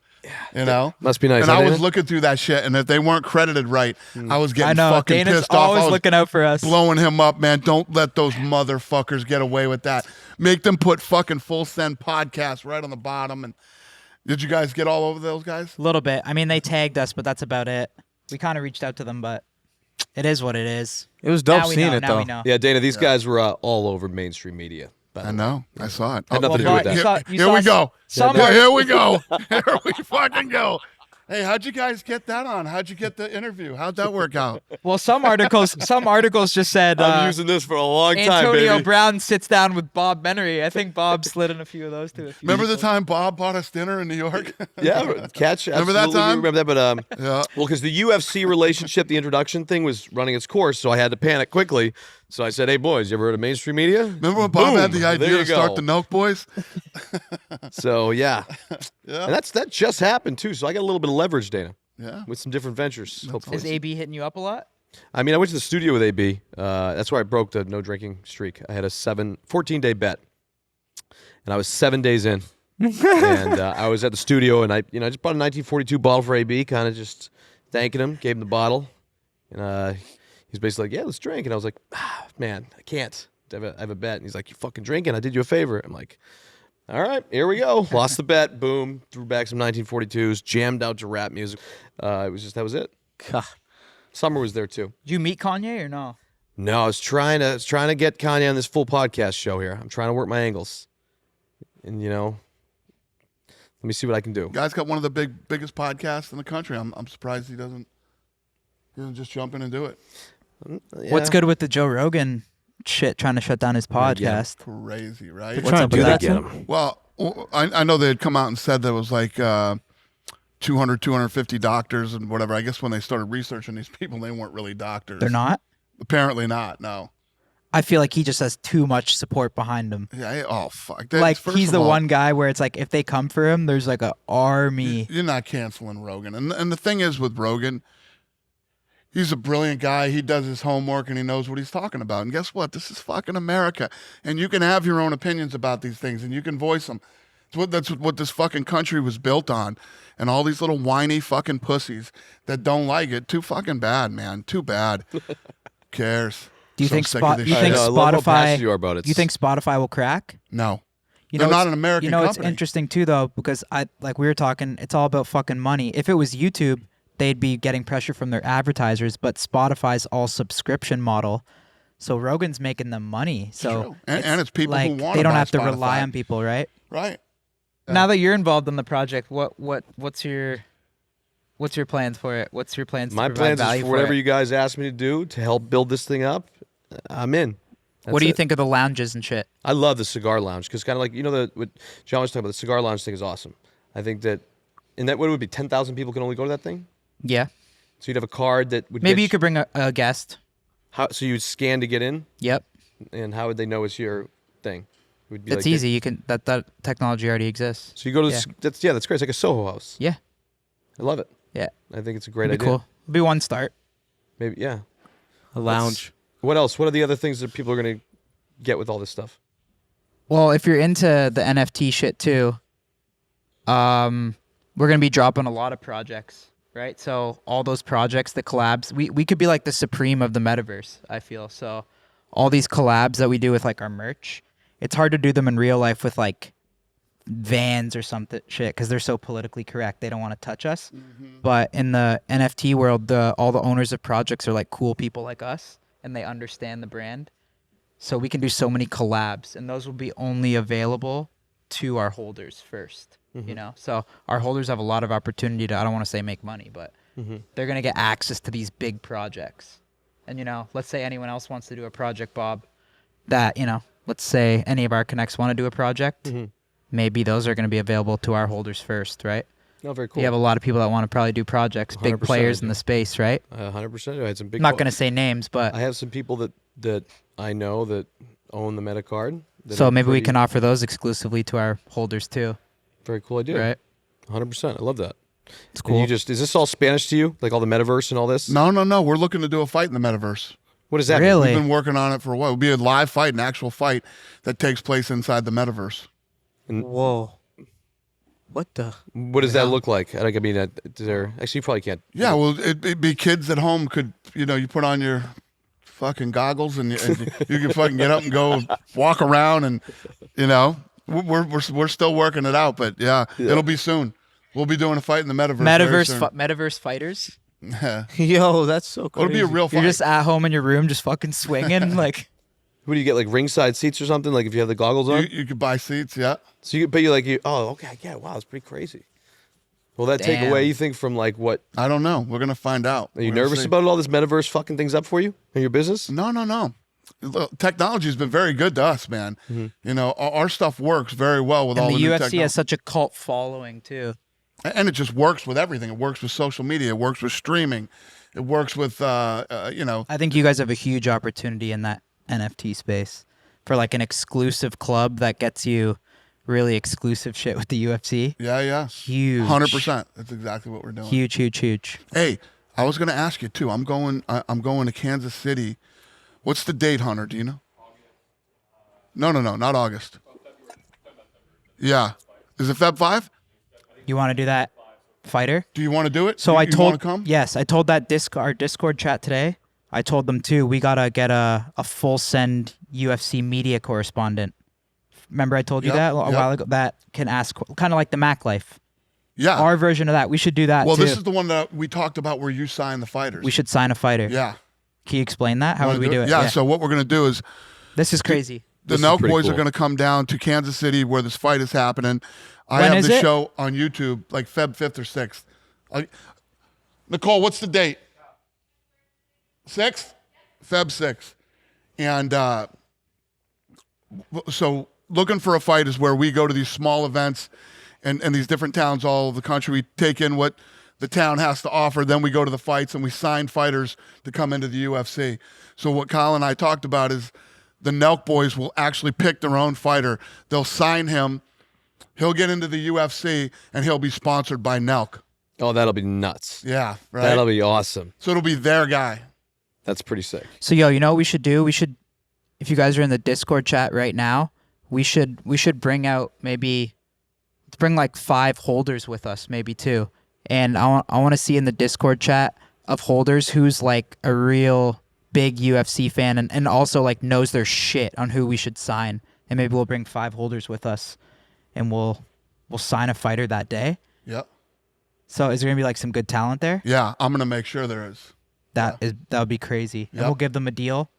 S1: you know.
S3: must be nice.
S1: And
S3: huh,
S1: I was
S3: Dana?
S1: looking through that shit, and if they weren't credited right, I was getting
S6: I know.
S1: fucking
S6: Dana's
S1: pissed off. I
S6: always
S1: was
S6: looking out for us.
S1: blowing him up, man. Don't let those motherfuckers get away with that. Make them put fucking Full Send podcast right on the bottom. And did you guys get all over those guys?
S6: A little bit. I mean, they tagged us, but that's about it. We kind of reached out to them, but it is what it is.
S7: It was dope
S6: Now we
S7: seeing
S6: know.
S7: it
S6: Now
S7: though.
S6: we know.
S3: Yeah, Dana, these guys were all over mainstream media. by the
S1: I
S3: way.
S1: know. I saw it.
S3: Had nothing to do with that.
S6: you
S1: Here
S6: saw
S1: we go.
S6: some
S1: Yeah,
S6: art-
S1: here we go. Here we fucking go. Hey, how'd you guys get that on? How'd you get the interview? How'd that work out?
S6: Well, some articles just said
S3: I'm using this for a long time,
S6: Antonio
S3: baby.
S6: Brown sits down with Bob Menery. I think Bob slid in a few of those too.
S1: Remember the time Bob bought us dinner in New York?
S3: Yeah, catch.
S1: Remember that
S3: absolutely
S1: time?
S3: Remember that, but
S1: Yeah.
S3: well, because the UFC relationship, the introduction thing was running its course, so I had to panic quickly. So I said, "Hey, boys, you ever heard of mainstream media?"
S1: Remember when Bob
S3: Boom,
S1: had the
S3: there
S1: idea
S3: you
S1: to start
S3: go.
S1: the Nelkboys?
S3: So yeah,
S1: Yeah.
S3: and that just happened too. So I got a little bit of leverage, Dana,
S1: Yeah.
S3: with some different ventures. Hopefully,
S6: Is AB hitting you up a lot?
S3: I mean, I went to the studio with AB. That's where I broke the no drinking streak. I had a 14-day bet, and I was 7 days in, and I was at the studio, and I just bought a 1942 bottle for AB, kind of just thanking him, gave him the bottle, and he's basically like, "Yeah, let's drink," and I was like, "Man, I can't. I have a bet," and he's like, "You fucking drinking? I did you a favor." I'm like, "All right, here we go." Lost the bet. Boom. Threw back some 1942s. Jammed out to rap music. That was it.
S7: God.
S3: Summer was there too.
S6: Did you meet Kanye or no?
S3: No, I was trying to get Kanye on this full podcast show here. I'm trying to work my angles, and let me see what I can do.
S1: Guy's got one of the biggest podcasts in the country. I'm surprised he doesn't just jump in and do it.
S6: What's
S3: Yeah.
S6: good with the Joe Rogan shit trying to shut down his
S3: Yeah, yeah.
S6: podcast?
S1: Crazy, right?
S6: What's
S7: trying
S6: up
S7: to
S6: with
S7: do
S6: that?
S7: that
S3: Get
S7: to
S3: him.
S1: Well, I know they had come out and said there was like 250 doctors and whatever. I guess when they started researching these people, they weren't really doctors.
S6: They're not?
S1: Apparently not, no.
S6: I feel like he just has too much support behind him.
S1: Yeah, oh, fuck.
S6: Like
S1: First
S6: he's
S1: of
S6: the
S1: all,
S6: one guy where it's like if they come for him, there's like an army.
S1: You're not canceling Rogan. And the thing is with Rogan, he's a brilliant guy. He does his homework and he knows what he's talking about. And guess what? This is fucking America. And you can have your own opinions about these things and you can voice them. That's what this fucking country was built on. And all these little whiny fucking pussies that don't like it. Too fucking bad, man. Too bad. Who cares?
S6: Do you
S1: So
S6: think
S1: sick of this
S6: you
S1: shit.
S6: think
S3: I know, I love how
S6: Spotify?
S3: passionate you are about it.
S6: You think Spotify will crack?
S1: No.
S6: You
S1: They're
S6: know,
S1: not
S6: it's-
S1: an American
S6: You know, it's
S1: company.
S6: interesting too, though, because we were talking. It's all about fucking money. If it was YouTube, they'd be getting pressure from their advertisers. But Spotify's all subscription model, so Rogan's making them money. So
S1: True. And it's people who
S6: like
S1: wanna
S6: they don't
S1: buy
S6: have to rely
S1: Spotify.
S6: on people, right?
S1: Right.
S6: Now that you're involved in the project, what's your plans for it? What's your plans?
S3: My
S6: to provide
S3: plans is
S6: value
S3: for whatever
S6: it?
S3: you guys ask me to do to help build this thing up. I'm in.
S6: What do you
S3: That's it.
S6: think of the lounges and shit?
S3: I love the cigar lounge because kind of like what John was talking about. The cigar lounge thing is awesome. I think that what would it be 10,000 people can only go to that thing.
S6: Yeah,
S3: So you'd have a card that would
S6: maybe
S3: get
S6: you could bring a guest.
S3: How? So you would scan to get in,
S6: Yep.
S3: and how would they know it's your thing? It would be
S6: It's
S3: like
S6: easy. You can that technology already exists.
S3: So you go to
S6: Yeah.
S3: that's great. It's like a Soho House.
S6: Yeah.
S3: I love it.
S6: Yeah.
S3: I think it's a great
S6: It'd be
S3: idea.
S6: cool. It'll be one start.
S3: Maybe yeah.
S7: A lounge.
S3: What else? What are the other things that people are gonna get with all this stuff?
S6: Well, if you're into the NFT shit too, we're gonna be dropping a lot of projects, right? So all those projects, the collabs, we could be like the supreme of the metaverse, I feel. So all these collabs that we do with like our merch, it's hard to do them in real life with like Vans or something shit because they're so politically correct. They don't want to touch us. But in the NFT world, all the owners of projects are like cool people like us, and they understand the brand. So we can do so many collabs, and those will be only available to our holders first. You know, so our holders have a lot of opportunity to, I don't want to say make money, but they're gonna get access to these big projects. And you know, let's say anyone else wants to do a project, Bob, that, you know, let's say any of our connects want to do a project, maybe those are going to be available to our holders first, right?
S3: Oh, very cool.
S6: You have a lot of people that want to probably do projects, big
S3: 100%
S6: players
S3: I
S6: in
S3: do.
S6: the space, right?
S3: 100%. I had some big.
S6: I'm not going to say names, but
S3: I have some people that I know that own the Meta card. that
S6: so
S3: are
S6: maybe we
S3: pretty-
S6: can offer those exclusively to our holders too,
S3: Very cool idea.
S6: right?
S3: 100%. I love that.
S6: It's
S3: And
S6: cool.
S3: you just is this all Spanish to you? Like all the metaverse and all this?
S1: No. We're looking to do a fight in the metaverse.
S3: What does that mean?
S6: Really?
S1: We've been working on it for a while. It'll be a live fight, an actual fight that takes place inside the metaverse.
S7: Whoa. What the?
S3: What does that look like? I mean, is there actually you probably can't.
S1: Yeah, well, it'd be kids at home could, you know, you put on your fucking goggles and you can fucking get up and go walk around and, you know, we're still working it out, but yeah, it'll be soon. We'll be doing a fight in the metaverse. very soon.
S6: Metaverse fighters.
S7: Yo, that's so crazy.
S1: It'll be a real fight.
S6: You're just at home in your room, just fucking swinging, like.
S3: What do you get, like ringside seats or something? Like if you have the goggles on?
S1: You could buy seats, yeah.
S3: So you, but oh, okay, yeah, wow, it's pretty crazy. Will that take
S6: Damn.
S3: away, you think, from like what?
S1: I don't know. We're gonna find out.
S3: Are you
S1: We're gonna
S3: nervous
S1: see.
S3: about all this metaverse fucking things up for you in your business?
S1: No. Look, technology's been very good to us, man. You know, our stuff works very well with all
S6: And
S1: the
S6: the
S1: new
S6: UFC
S1: technology.
S6: has such a cult following too.
S1: And it just works with everything. It works with social media. It works with streaming. It works with, you know.
S6: I think you guys have a huge opportunity in that NFT space for like an exclusive club that gets you really exclusive shit with the UFC.
S1: Yeah.
S6: Huge.
S1: 100%. That's exactly what we're doing.
S6: Huge.
S1: Hey, I was going to ask you too. I'm going to Kansas City. What's the date, Hunter? Do you know? No, not August. Yeah. Is it Feb 5?
S6: You want to do that, fighter?
S1: Do you want to do it?
S6: So
S1: you,
S6: I
S1: you
S6: told
S1: want to come?
S6: yes, I told that our Discord chat today. I told them too. We gotta get a full send UFC media correspondent. Remember I told you
S1: Yep,
S6: that a
S1: yep.
S6: while ago. That can ask kind of like the Mac Life.
S1: Yeah.
S6: Our version of that. We should do that
S1: Well,
S6: too.
S1: this is the one that we talked about where you sign the fighters.
S6: We should sign a fighter.
S1: Yeah.
S6: Can you explain that? How
S1: Wanna
S6: would we do it?
S1: Yeah. So what we're going to do is
S6: This is crazy.
S1: the
S3: This is pretty
S1: Nelkboys
S3: cool.
S1: are going to come down to Kansas City where this fight is happening. I
S6: When
S1: have
S6: is
S1: the
S6: it?
S1: show on YouTube like Feb 5th or 6th. Nicole, what's the date? 6th? Feb 6th. And so looking for a fight is where we go to these small events and these different towns all over the country. We take in what the town has to offer. Then we go to the fights and we sign fighters to come into the UFC. So what Kyle and I talked about is the Nelkboys will actually pick their own fighter. They'll sign him. He'll get into the UFC and he'll be sponsored by Nelk.
S3: Oh, that'll be nuts.
S1: Yeah, right.
S3: That'll be awesome.
S1: So it'll be their guy.
S3: That's pretty sick.
S6: So you know what we should do? We should, if you guys are in the Discord chat right now, we should bring out maybe, let's bring like 5 holders with us, maybe 2. And I want to see in the Discord chat of holders who's like a real big UFC fan and also like knows their shit on who we should sign. And maybe we'll bring 5 holders with us and we'll sign a fighter that day.
S1: Yep.
S6: So is there gonna be like some good talent there?
S1: Yeah, I'm gonna make sure there is.
S6: That would be crazy. And
S1: Yep.
S6: we'll give them a deal.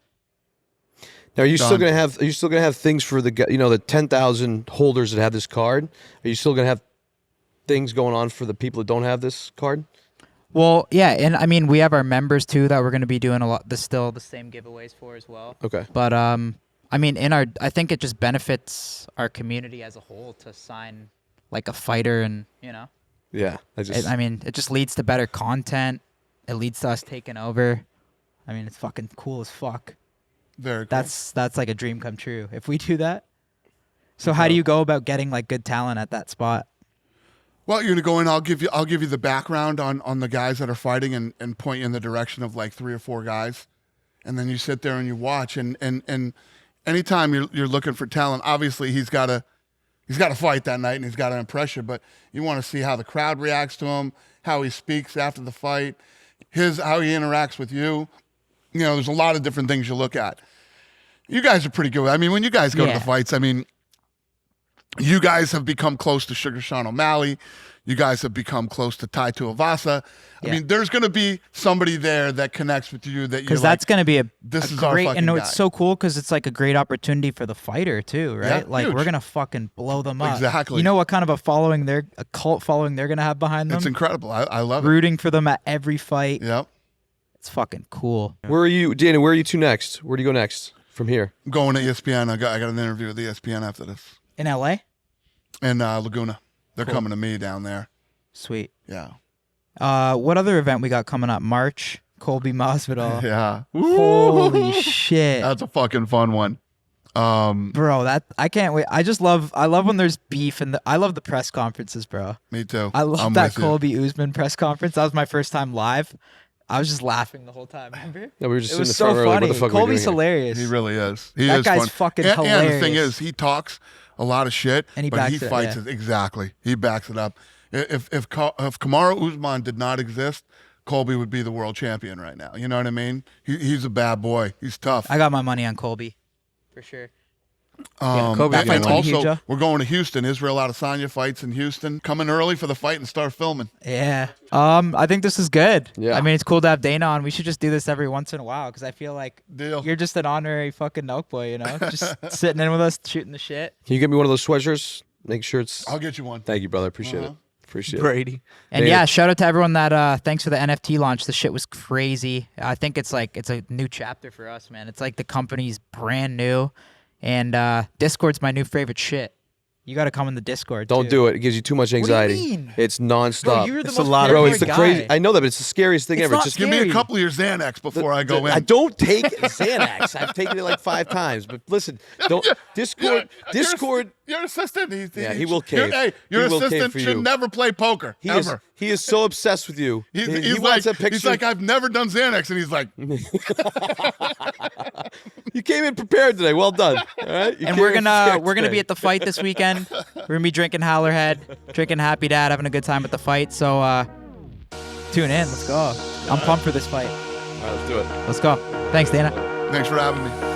S3: Now, are you still
S1: Done.
S3: gonna have? Are you still gonna have things for the the 10,000 holders that have this card? Are you still gonna have things going on for the people that don't have this card?
S6: Well, yeah, and I mean we have our members too that we're going to be doing still the same giveaways for as well.
S3: Okay.
S6: But I mean I think it just benefits our community as a whole to sign like a fighter and
S3: Yeah.
S6: I mean it just leads to better content. It leads to us taking over. I mean, it's fucking cool as fuck.
S1: Very cool.
S6: That's like a dream come true if we do that. So how do you go about getting like good talent at that spot?
S1: Well, you're gonna go in. I'll give you the background on the guys that are fighting and point you in the direction of like 3 or 4 guys, and then you sit there and you watch. And anytime you're looking for talent, obviously he's got to fight that night and he's got to impress you. But you want to see how the crowd reacts to him, how he speaks after the fight, how he interacts with you. You know, there's a lot of different things you look at. You guys are pretty good. I mean, when you guys go to the fights, I mean, you guys have become close to Sugar Sean O'Malley. You guys have become close to Tai Tuivasa. I mean, there's going to be somebody there that connects with you that you're
S6: because that's going to be a
S1: great,
S6: and it's so cool because it's like a great opportunity for the fighter too, right?
S1: Yeah,
S6: like
S1: huge.
S6: we're going to fucking blow them up.
S1: Exactly.
S6: You know what kind of a cult following they're going to have behind them?
S1: It's incredible. I love it.
S6: Rooting for them at every fight.
S1: Yep.
S6: It's fucking cool.
S3: Where are you, Danny? Where are you two next? Where do you go next from here?
S1: I'm going to ESPN. I got an interview with ESPN after this.
S6: In LA?
S1: In Laguna. They're coming to me down there.
S6: Sweet.
S1: Yeah.
S6: What other event we got coming up? March, Colby Masvidal.
S1: Yeah.
S6: Holy shit.
S1: That's a fucking fun one.
S6: Bro, I can't wait. I love when there's beef and I love the press conferences, bro.
S1: Me too.
S6: I love
S1: I'm
S6: that
S1: with you.
S6: Colby Usman press conference. That was my first time live. I was just laughing the whole time. Remember?
S3: No, we were just
S6: It
S3: sitting
S6: was
S3: in the
S6: so
S3: front row, like,
S6: funny.
S3: what the fuck are we
S6: Colby's
S3: doing here?
S6: hilarious.
S1: He really is. He
S6: That
S1: is
S6: guy's
S1: fun.
S6: fucking
S1: And the thing
S6: hilarious.
S1: is, he talks a lot of shit,
S6: And he
S1: but
S6: backs
S1: he
S6: it,
S1: fights
S6: yeah.
S1: it. Exactly. He backs it up. If Kamaru Usman did not exist, Colby would be the world champion right now. You know what I mean? He's a bad boy. He's tough.
S6: I got my money on Colby. For sure.
S7: Kobe's
S6: that
S7: gonna
S6: fight's
S7: win.
S6: gonna be huge,
S1: Also,
S6: huh?
S1: we're going to Houston. Israel Adesanya fights in Houston. Coming early for the fight and start filming.
S6: Yeah. I think this is good.
S3: Yeah.
S6: I mean, it's cool to have Dana on. We should just do this every once in a while because I feel like
S1: Deal.
S6: you're just an honorary fucking Nelkboy, you know? Just sitting in with us, shooting the shit.
S3: Can you get me one of those sweatshirts? Make sure it's.
S1: I'll get you one.
S3: Thank you, brother. Appreciate it. Appreciate it.
S7: Brady.
S6: And
S3: Dana.
S6: yeah, shout out to everyone that thanks for the NFT launch. The shit was crazy. I think it's a new chapter for us, man. It's like the company's brand new, and Discord's my new favorite shit. You got to come in the Discord.
S3: Don't do it. It gives you too much anxiety.
S6: mean?
S3: It's nonstop.
S6: Bro, you're the
S7: It's
S6: most
S7: a lot of-
S3: Bro,
S6: paranoid
S3: it's the
S6: guy.
S3: crazy. I know that, but it's the scariest thing
S6: It's
S3: ever.
S6: not
S3: Just
S1: Give me
S6: Scary.
S1: a couple of your Xanax before I go in.
S3: I don't take Xanax. I've taken it like 5 times. But listen, don't Discord.
S1: Your assistant.
S3: Yeah, he will cave.
S1: Your
S3: He will cave
S1: assistant
S3: for
S1: should
S3: you.
S1: never play poker. Ever.
S3: He is so obsessed with you.
S1: He's
S3: he
S1: like,
S3: wants a picture.
S1: he's like, I've never done Xanax, and he's like,
S3: You came in prepared today. Well done. All right. You
S6: And
S3: came
S6: we're
S3: in
S6: gonna
S3: prepared
S6: be
S3: today.
S6: at the fight this weekend. We're gonna be drinking Howlerhead, drinking Happy Dad, having a good time at the fight. So tune in. Let's go. I'm pumped for this fight.
S3: All right, let's do it.
S6: Let's go. Thanks, Dana.
S1: thanks for having me.